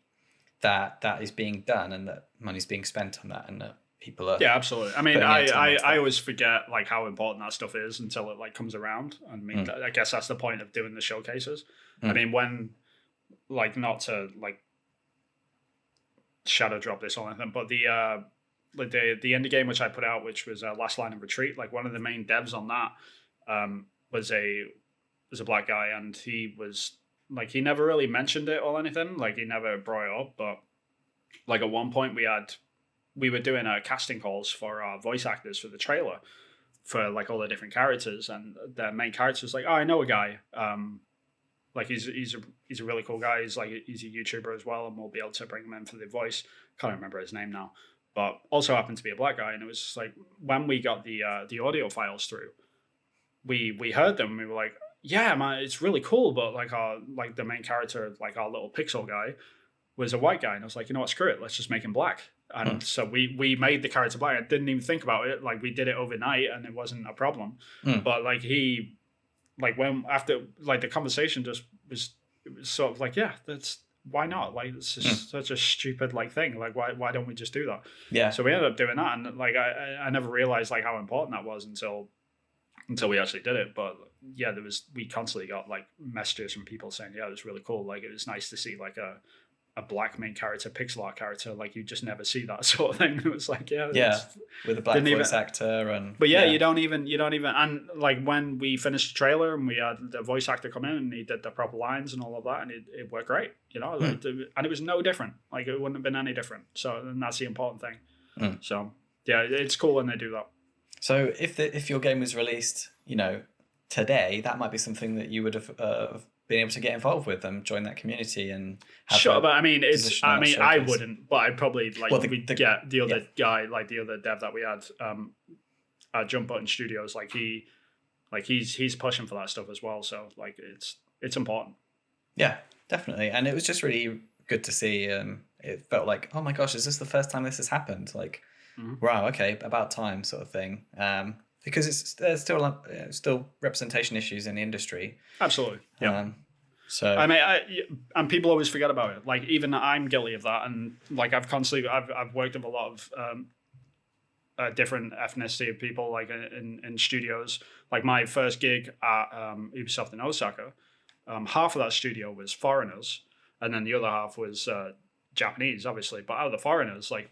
that is being done, and that money's being spent on that, and that people are. Yeah, absolutely. I mean, putting their time into I that. always forget like how important that stuff is until it like comes around. I mean, I guess that's the point of doing the showcases. I mean, when, like, not to like shadow drop this or anything, but the indie game which I put out, which was Last Line of Retreat, like one of the main devs on that was a black guy, and he was like, he never really mentioned it or anything, like he never brought it up, but like at one point we were doing casting calls for our voice actors for the trailer for like all the different characters, and the main character was like, oh, I know a guy, like he's a really cool guy, he's a YouTuber as well, and we'll be able to bring him in for the voice. Can't remember his name now, but also happened to be a black guy. And it was just like, when we got the audio files through, we heard them and we were like, yeah, man, it's really cool, but like the main character, like our little pixel guy, was a white guy. And I was like, you know what, screw it, let's just make him black. And so we made the character black. I didn't even think about it. Like, we did it overnight and it wasn't a problem. But like, he, like, when after like the conversation just was, it was sort of like, yeah, that's, why not? Like, it's just such a stupid like thing. Like, why don't we just do that? Yeah. So we ended up doing that, and like I never realized like how important that was until we actually did it. But yeah, we constantly got like messages from people saying, yeah, it was really cool. Like, it was nice to see like a black main character, pixel art character. Like, you just never see that sort of thing. It was like, yeah, with a black voice actor, and but you don't even, and like when we finished the trailer and we had the voice actor come in and he did the proper lines and all of that, and it worked great, like, and it was no different. Like, it wouldn't have been any different. So, and that's the important thing. So yeah, it's cool when they do that. So if your game was released, today, that might be something that you would have been able to get involved with and join that community and have. Sure, but I mean, I wouldn't, but I'd probably like, get the other guy, like the other dev that we had, at Jump Button Studios, like he's pushing for that stuff as well. So like, it's important. Yeah, definitely, and it was just really good to see. It felt like, oh my gosh, is this the first time this has happened? Like, wow, okay, about time, sort of thing. Because there's still representation issues in the industry. Absolutely. Yeah. So I mean, and people always forget about it. Like, even I'm guilty of that, and like I've worked with a lot of different ethnicity of people, like in studios. Like, my first gig at Ubisoft in Osaka, half of that studio was foreigners, and then the other half was Japanese, obviously. But out of the foreigners, like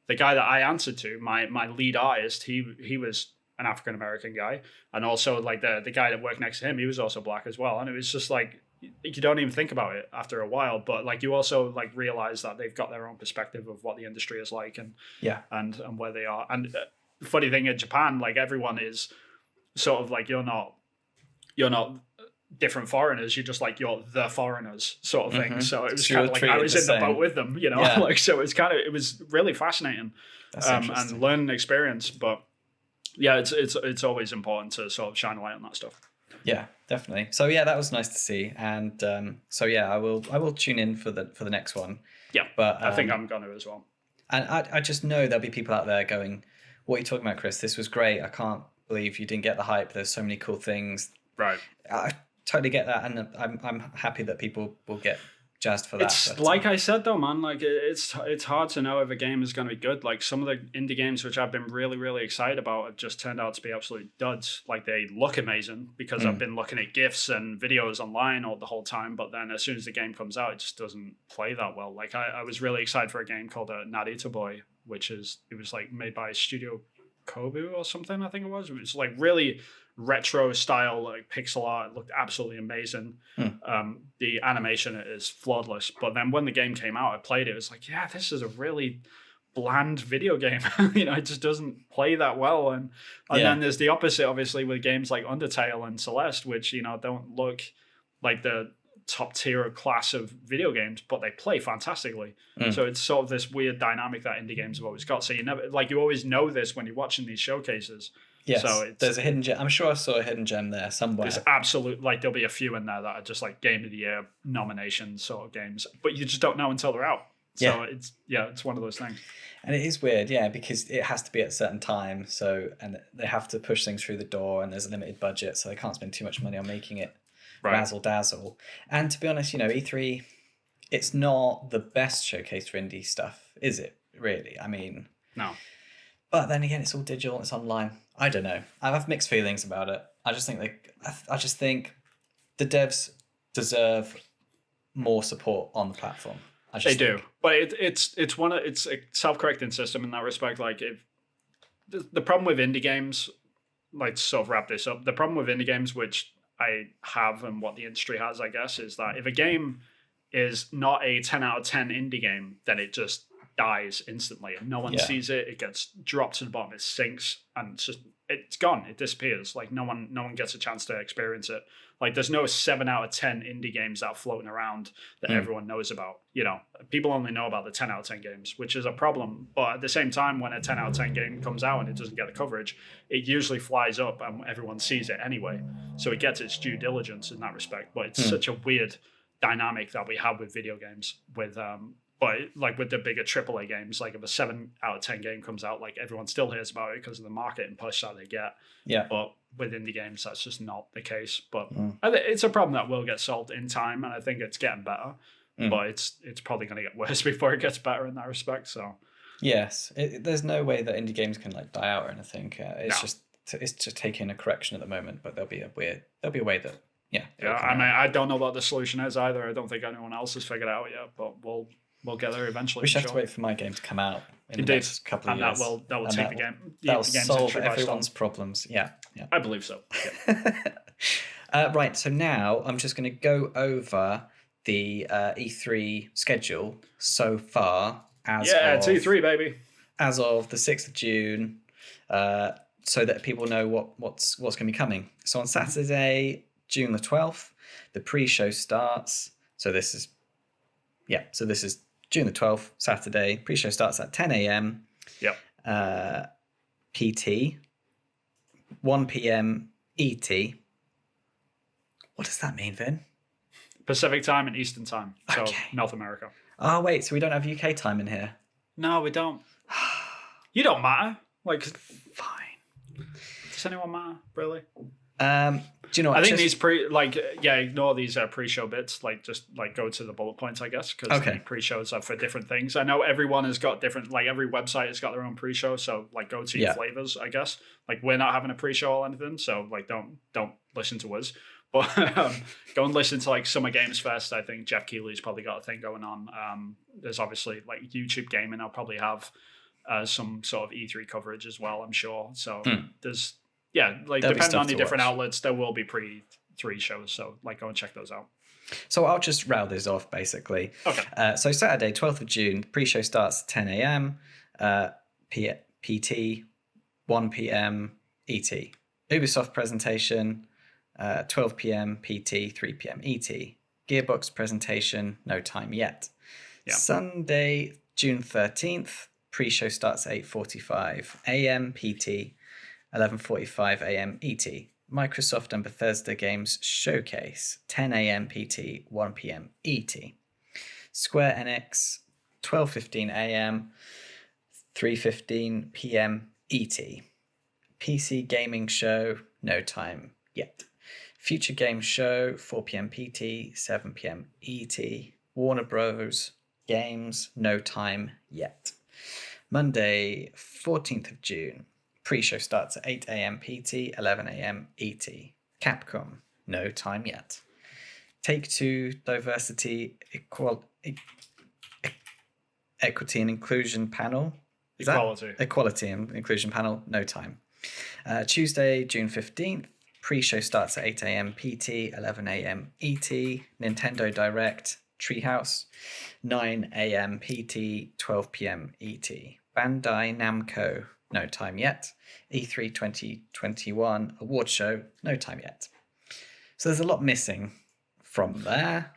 the guy that I answered to, my lead artist, he was an African American guy, and also like the guy that worked next to him, he was also black as well, and it was just like you don't even think about it after a while, but like you also like realize that they've got their own perspective of what the industry is like and where they are. And the funny thing in Japan, like everyone is sort of like you're not different foreigners, you're just like you're the foreigners sort of thing. So it was kind of like I was in the boat with them, like so it was really fascinating and learning experience. But yeah, it's always important to sort of shine a light on that stuff. Yeah, definitely. So yeah, that was nice to see, and so yeah, I will tune in for the next one. Yeah, but I think I'm gonna as well. And I just know there'll be people out there going, "What are you talking about, Chris? This was great. I can't believe you didn't get the hype. There's so many cool things." Right. I totally get that, and I'm happy that people will get jazzed for that. It's like I said though, man. Like it's hard to know if a game is going to be good. Like some of the indie games which I've been really really excited about have just turned out to be absolute duds. Like they look amazing because I've been looking at GIFs and videos online all the whole time, but then as soon as the game comes out, it just doesn't play that well. Like I was really excited for a game called Narita Boy, it was like made by Studio Kobu or something. I think it was like really retro style, like pixel art. It looked absolutely amazing. The animation is flawless, but then when the game came out, I played it. It was like, yeah, this is a really bland video game. It just doesn't play that well. And then there's the opposite, obviously, with games like Undertale and Celeste, which don't look like the top tier class of video games, but they play fantastically. So it's sort of this weird dynamic that indie games have always got. So you always know this when you're watching these showcases. Yes, so there's a hidden gem. I'm sure I saw a hidden gem there somewhere. There's absolute, like there'll be a few in there that are just like Game of the Year nomination sort of games, but you just don't know until they're out. So it's one of those things. And it is weird, because it has to be at a certain time. And they have to push things through the door, and there's a limited budget, so they can't spend too much money on making it razzle dazzle. And to be honest, E3, it's not the best showcase for indie stuff, is it? Really? I mean, no. But then again, it's all digital, it's online. I don't know. I have mixed feelings about it. I just think the devs deserve more support on the platform. They do, but it's a self-correcting system in that respect. Like if the problem with indie games, like to sort of wrap this up, the problem with indie games, which I have and what the industry has, I guess, is that if a game is not a 10 out of 10 indie game, then it just dies instantly and no one sees it. It gets dropped to the bottom, it sinks, and it's gone. It disappears. Like no one gets a chance to experience it. Like there's no 7 out of 10 indie games that are floating around that everyone knows about. People only know about the 10 out of 10 games, which is a problem. But at the same time, when a 10 out of 10 game comes out and it doesn't get the coverage, it usually flies up and everyone sees it anyway. So it gets its due diligence in that respect. But it's such a weird dynamic that we have with video games but like with the bigger AAA games, like if a 7 out of 10 game comes out, like everyone still hears about it because of the marketing push that they get. Yeah. But with indie games, that's just not the case. But it's a problem that will get solved in time, and I think it's getting better. But it's probably going to get worse before it gets better in that respect. So yes, there's no way that indie games can like die out or anything. It's just taking a correction at the moment. But there'll be a way that I mean, I don't know what the solution is either. I don't think anyone else has figured it out yet. But we'll get there eventually. We should have to wait for my game to come out in the next couple of years. That will take the game. That will solve everyone's problems. Yeah. I believe so. Yeah. Right. So now I'm just going to go over the E3 schedule so far. It's E3, baby. As of the 6th of June, so that people know what's going to be coming. So on Saturday, June the 12th, the pre-show starts. So this is June the 12th, Saturday. Pre-show starts at 10 a.m. Yep. PT, 1 p.m. ET. What does that mean, Vin? Pacific time and Eastern time. So North America. Oh, wait. So we don't have UK time in here? No, we don't. You don't matter. Like, fine. Does anyone matter, really? Do you know what? I think these ignore these pre-show bits. Like, just like go to the bullet points, I guess, because the pre-shows are for different things. I know everyone has got different. Like every website has got their own pre-show. So like, go to your flavors, I guess. Like we're not having a pre-show or anything, so like don't listen to us. But go and listen to like Summer Games Fest. I think Jeff Keighley's probably got a thing going on. There's obviously like YouTube Gaming. I'll probably have some sort of E3 coverage as well, I'm sure. So there's There'll be depending stuff on the to different watch. outlets, there will be pre-3 shows. So go and check those out. So I'll just round this off basically. Okay. So Saturday, 12th of June, pre-show starts at 10 a.m. PT, 1 p.m. ET. Ubisoft presentation, 12 p.m. PT, 3 p.m. ET. Gearbox presentation, no time yet. Yeah. Sunday, June 13th, pre-show starts at 8:45 a.m. PT, 11:45 a.m. ET. Microsoft and Bethesda Games Showcase, 10 a.m. PT, 1 p.m. ET. Square Enix, 12:15 a.m., 3:15 p.m. ET. PC Gaming Show, no time yet. Future Games Show, 4 p.m. PT, 7 p.m. ET. Warner Bros. Games, no time yet. Monday, 14th of June. Pre-show starts at 8 a.m. PT, 11 a.m. ET. Capcom, no time yet. Take-Two Diversity, Equity and Inclusion Panel. Equality and Inclusion Panel, no time. Tuesday, June 15th. Pre-show starts at 8 a.m. PT, 11 a.m. ET. Nintendo Direct, Treehouse, 9 a.m. PT, 12 p.m. ET. Bandai Namco, no time yet. E3 2021 award show, no time yet. So there's a lot missing from there.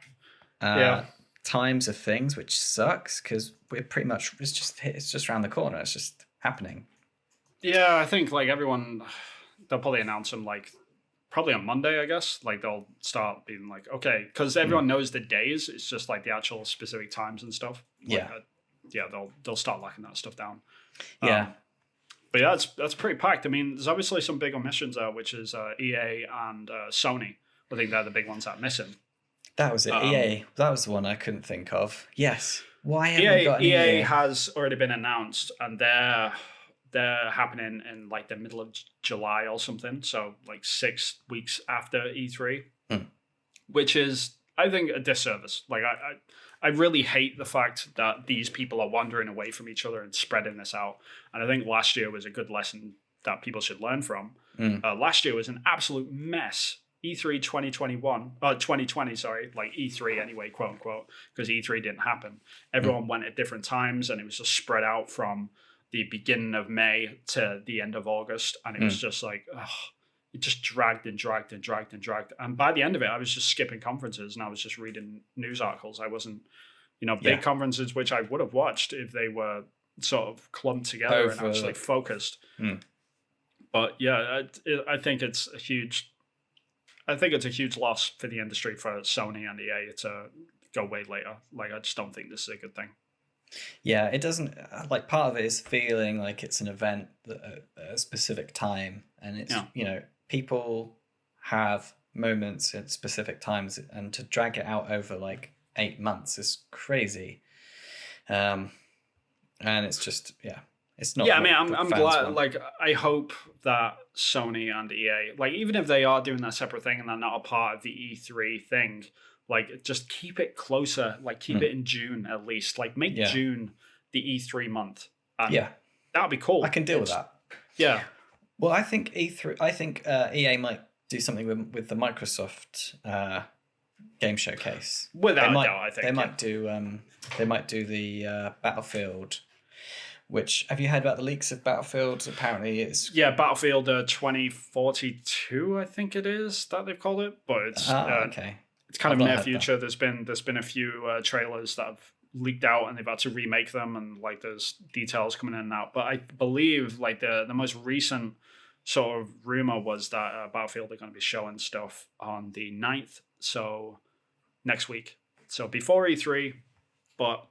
Times of things, which sucks because we're pretty much it's just around the corner. It's just happening. Yeah, I think everyone, they'll probably announce them probably on Monday, I guess. They'll start being okay, because everyone knows the days. It's just the actual specific times and stuff. They'll start locking that stuff down. Yeah. But yeah, that's pretty packed. I mean, there's obviously some big omissions there, which is EA and Sony. I think they're the big ones that are missing. That was it. EA. That was the one I couldn't think of. Yes. Why haven't we got an EA has already been announced, and they're happening in the middle of July or something. So 6 weeks after E3, which is, I think, a disservice. I really hate the fact that these people are wandering away from each other and spreading this out. And I think last year was a good lesson that people should learn from. Last year was an absolute mess. E3 2020, sorry, E3 anyway, quote unquote, because E3 didn't happen. Everyone went at different times, and it was just spread out from the beginning of May to the end of August. And it was just it just dragged and dragged and dragged and dragged. And by the end of it, I was just skipping conferences and I was just reading news articles. I wasn't, big conferences, which I would have watched if they were sort of clumped together and actually focused. But yeah, I think it's a huge loss for the industry for Sony and EA to go way later. I just don't think this is a good thing. Yeah, it doesn't, part of it is feeling like it's an event at a specific time, and it's, people have moments at specific times, and to drag it out over 8 months is crazy. And it's just, it's not. Yeah, I mean, I'm glad, I hope that Sony and EA, even if they are doing that separate thing and they're not a part of the E3 thing, just keep it closer, keep it in June at least. Make June the E3 month. That would be cool. I can deal with that. Yeah. Well, I think EA might do something with the Microsoft game showcase. Without a doubt, I think. They might do the Battlefield. Which, have you heard about the leaks of Battlefield? Apparently it's... Yeah, Battlefield 2042, I think it is, that they've called it. But it's okay. It's kind of near future. There's been a few trailers that have leaked out and they've had to remake them, and there's details coming in and out. But I believe the most recent sort of rumor was that Battlefield are going to be showing stuff on the 9th, so next week. So before E3, but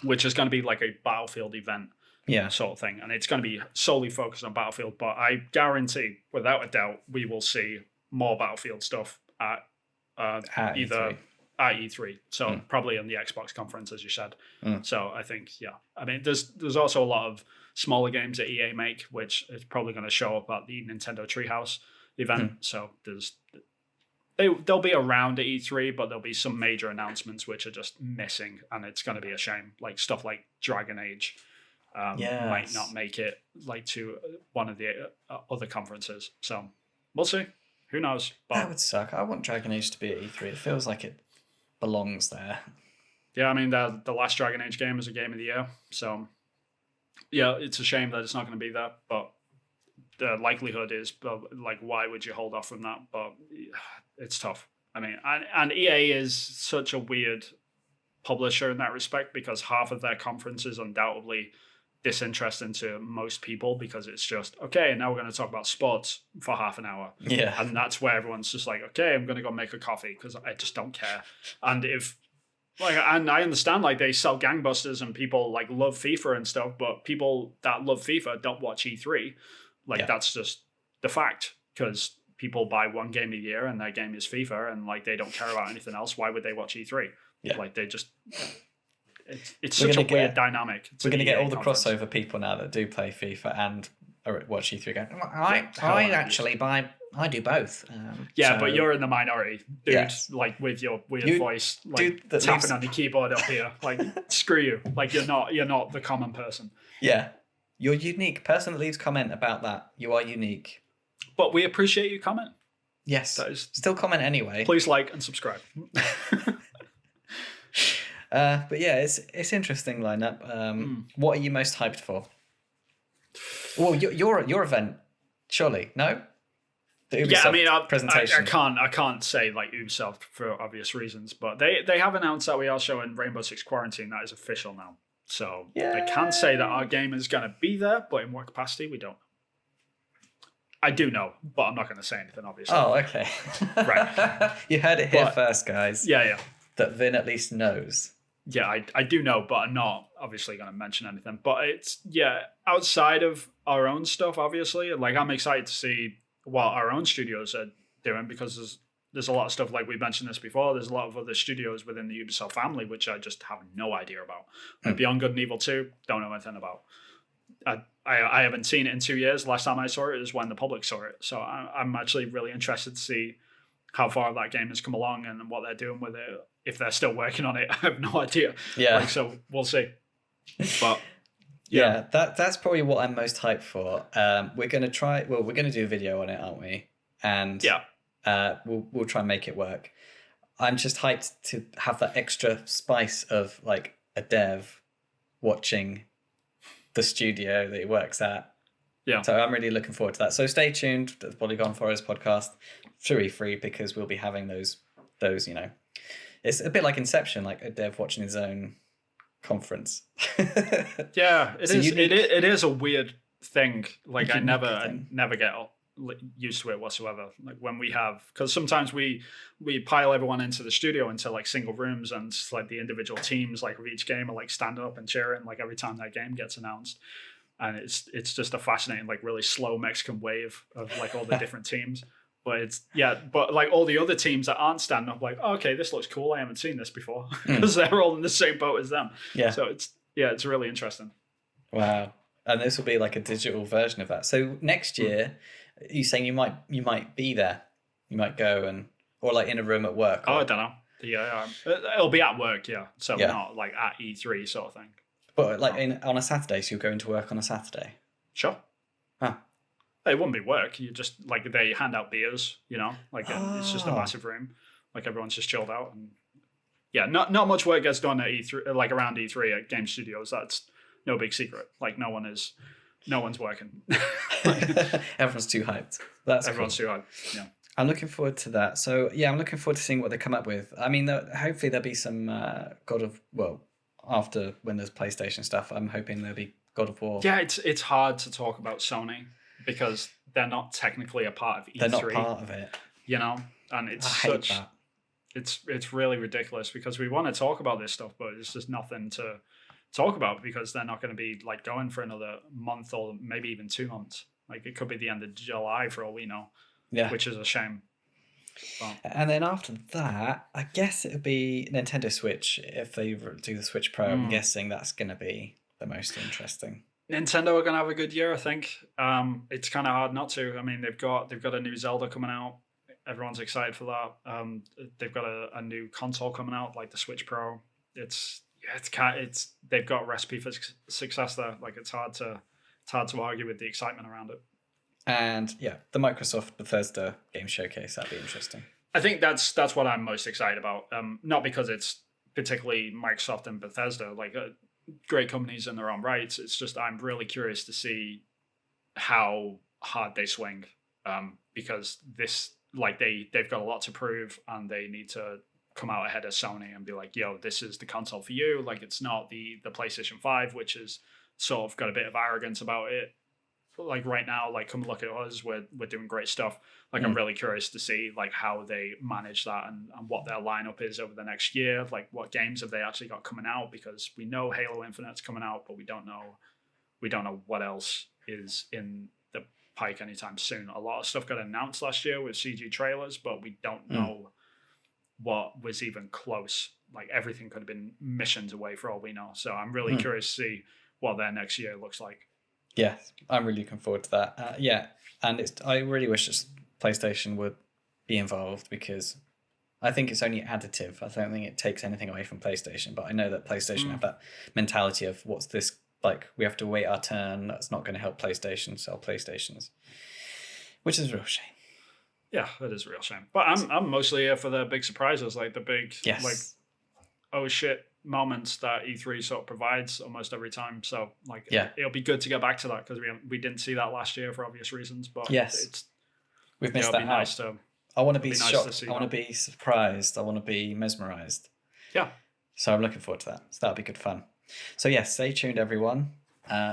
which is going to be a Battlefield event. Sort of thing, and it's going to be solely focused on Battlefield. But I guarantee, without a doubt, we will see more Battlefield stuff at either E3. At E3. So probably on the Xbox conference, as you said. So I think, I mean, there's also a lot of smaller games that EA make, which is probably going to show up at the Nintendo Treehouse event. So they'll be around at E3, but there'll be some major announcements which are just missing, and it's going to be a shame. Stuff like Dragon Age. might not make it like to one of the other conferences. So we'll see. Who knows? But that would suck. I want Dragon Age to be at E3. It feels like it belongs there. yeah, I mean the last Dragon Age game is a game of the year. So yeah, it's a shame that it's not going to be there, but the likelihood is, like, why would you hold off from that? But it's tough. I mean, and EA is such a weird publisher in that respect, because half of their conference is undoubtedly disinteresting to most people, because it's just, okay, now we're going to talk about sports for half an hour. Yeah. And that's where everyone's just like, okay, I'm going to go make a coffee because I just don't care. And and I understand, like, they sell gangbusters and people like love FIFA and stuff, but people that love FIFA don't watch E3. Like, that's just the fact, because people buy one game a year and their game is FIFA, and like they don't care about anything else. Why would they watch E3? Yeah. Like, they just, it's such a weird dynamic. We're going to get all the crossover people now that do play FIFA and watch E3 going, I do both. But you're in the minority, dude. Like, with your weird voice, like tapping on the keyboard up here. Like, screw you. Like, you're not the common person. Yeah. You're unique. Person that leaves comment about that, you are unique. But we appreciate you comment. Yes. Still comment anyway. Please like and subscribe. But yeah, it's interesting lineup. What are you most hyped for? Well, your event, surely, no? The Ubisoft presentation. I can't say like Ubisoft for obvious reasons, but they have announced that we are showing Rainbow Six Quarantine. That is official now. So I can say that our game is going to be there, but in what capacity, we don't know. I do know, but I'm not going to say anything, obviously. Oh, okay. Right. You heard it here first, guys. Yeah. That Vin at least knows. Yeah, I do know, but I'm not obviously going to mention anything. But it's, outside of our own stuff, obviously, like, I'm excited to see what our own studios are doing, because there's a lot of stuff, like we mentioned this before, there's a lot of other studios within the Ubisoft family which I just have no idea about. Like Beyond Good and Evil 2, don't know anything about. I haven't seen it in 2 years. Last time I saw it is when the public saw it. So I'm actually really interested to see how far that game has come along and what they're doing with it. If they're still working on it, I have no idea. Yeah. Like, so we'll see. But yeah, that's probably what I'm most hyped for. We're going to do a video on it, aren't we? And we'll try and make it work. I'm just hyped to have that extra spice of like a dev watching the studio that he works at. Yeah. So I'm really looking forward to that. So stay tuned to the Polygon Forest podcast through E3, because we'll be having those, it's a bit like Inception, like a dev watching his own conference. Yeah, it is a weird thing. Like, I never get used to it whatsoever. Like, when we have, because sometimes we pile everyone into the studio into like single rooms, and like the individual teams like of each game are like standing up and cheering like every time that game gets announced, and it's just a fascinating, like, really slow Mexican wave of like all the different teams. But but like all the other teams that aren't standing up, like, oh, okay, this looks cool, I haven't seen this before, because they're all in the same boat as them. Yeah. So it's really interesting. Wow. And this will be like a digital version of that. So next year, you're saying you might be there, you might go or like in a room at work. I don't know. Yeah, it'll be at work. Yeah, so not like at E3 sort of thing. But like on a Saturday, so you're going to work on a Saturday. Sure. Huh. It wouldn't be work. You just, like, they hand out beers. It's just a massive room. Like, everyone's just chilled out, and not much work gets done at E3, like around E3 at game studios. That's no big secret. Like, no one's working. Everyone's too hyped. Everyone's too hyped. Yeah. I'm looking forward to that. So I'm looking forward to seeing what they come up with. I mean, hopefully there'll be some after when there's PlayStation stuff, I'm hoping there'll be God of War. Yeah, it's hard to talk about Sony because they're not technically a part of E3. They're not part of it. And it's really ridiculous, because we want to talk about this stuff, but it's just nothing to talk about, because they're not going to be like going for another month or maybe even 2 months. Like, it could be the end of July for all we know. Yeah. Which is a shame. But. And then after that, I guess it'll be Nintendo Switch. If they do the Switch Pro, I'm guessing that's going to be the most interesting. Nintendo are going to have a good year, I think. It's kind of hard not to. I mean, they've got a new Zelda coming out. Everyone's excited for that. They've got a new console coming out, like the Switch Pro. It's yeah, it's they've got a recipe for success there. Like it's hard to argue with the excitement around it. And yeah, the Microsoft Bethesda game showcase, that'd be interesting. I think that's what I'm most excited about. Not because it's particularly Microsoft and Bethesda, like great companies in their own rights. It's just I'm really curious to see how hard they swing, because this, like they've got a lot to prove, and they need to come out ahead of Sony and be like, yo, this is the console for you. Like it's not the PlayStation 5, which is sort of got a bit of arrogance about it. Like right now, like come look at us, we're doing great stuff. Like I'm really curious to see like how they manage that and what their lineup is over the next year. Like what games have they actually got coming out, because we know Halo Infinite's coming out, but we don't know what else is in the pike anytime soon. A lot of stuff got announced last year with CG trailers, but we don't know what was even close. Like everything could have been missions away for all we know. So I'm really curious to see what their next year looks like. Yeah, I'm really looking forward to that. Yeah, and I really wish PlayStation would be involved, because I think it's only additive. I don't think it takes anything away from PlayStation, but I know that PlayStation have that mentality of what's this, like we have to wait our turn. That's not going to help PlayStation sell PlayStations, which is a real shame. Yeah, that is a real shame. But I'm mostly here for the big surprises, like the big like oh shit moments that E3 sort of provides almost every time. So like it'll be good to get back to that, because we didn't see that last year for obvious reasons. But we've missed that out. Nice to, I want to be shocked. I want to be surprised. I want to be mesmerized. Yeah. So I'm looking forward to that. So that'll be good fun. So yes, stay tuned everyone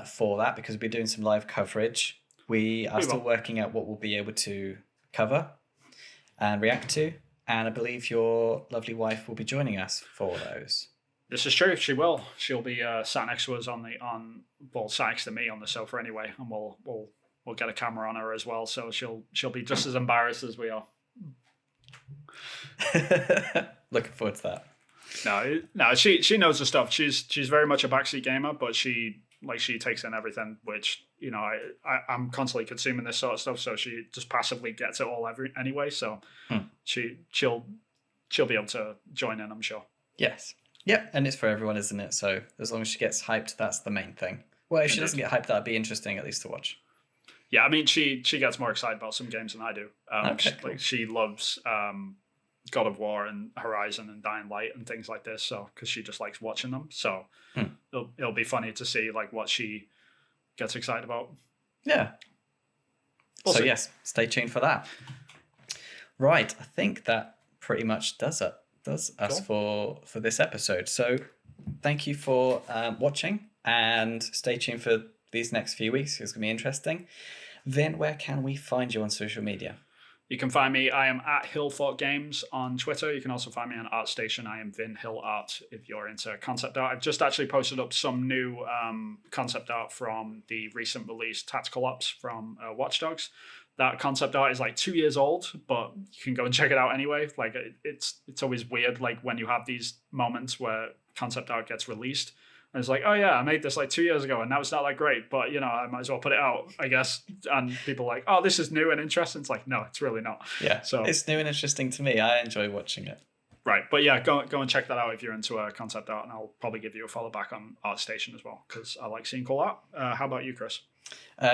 for that, because we'll be doing some live coverage. We are still working out what we'll be able to cover and react to. And I believe your lovely wife will be joining us for those. This is true. She will. She'll be sat next to us sat next to me on the sofa anyway, and we'll get a camera on her as well. So she'll be just as embarrassed as we are. Looking forward to that. No, she knows the stuff. She's very much a backseat gamer, but she takes in everything, which I'm constantly consuming this sort of stuff. So she just passively gets it all anyway. So she'll be able to join in, I'm sure. Yes. Yep, and it's for everyone, isn't it? So as long as she gets hyped, that's the main thing. Well, if she doesn't get hyped, that'd be interesting at least to watch. Yeah, I mean, she gets more excited about some games than I do. Cool. She loves God of War and Horizon and Dying Light and things like this. So because she just likes watching them. So it'll be funny to see like what she gets excited about. Yeah. So yes, stay tuned for that. Right, I think that pretty much does us for this episode. So thank you for watching, and stay tuned for these next few weeks. It's going to be interesting. Vin, where can we find you on social media? You can find me. I am at Hillthought Games on Twitter. You can also find me on ArtStation. I am Vin Hill Art if you're into concept art. I've just actually posted up some new concept art from the recent release Tactical Ops from Watch Dogs. That concept art is like 2 years old, but you can go and check it out anyway. Like it's always weird, like when you have these moments where concept art gets released, and it's like, oh yeah, I made this like 2 years ago, and now it's not that great, but I might as well put it out, I guess. And people are like, oh, this is new and interesting. It's like, no, it's really not. Yeah, so it's new and interesting to me. I enjoy watching it. Right, but yeah, go and check that out if you're into concept art, and I'll probably give you a follow back on ArtStation as well, because I like seeing cool art. How about you, Chris?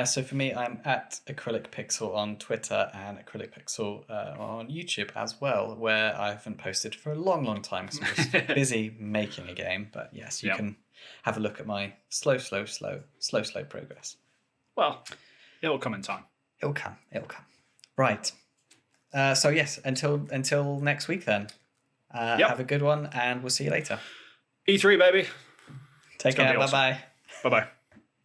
So for me, I'm at Acrylic Pixel on Twitter and Acrylic Pixel on YouTube as well, where I haven't posted for a long, long time because I'm just busy making a game. But yes, you can have a look at my slow progress. Well, it'll come in time. It'll come. Right. So yes, until next week then. Have a good one, and we'll see you later. E3, baby. Take care. Bye-bye. Bye-bye.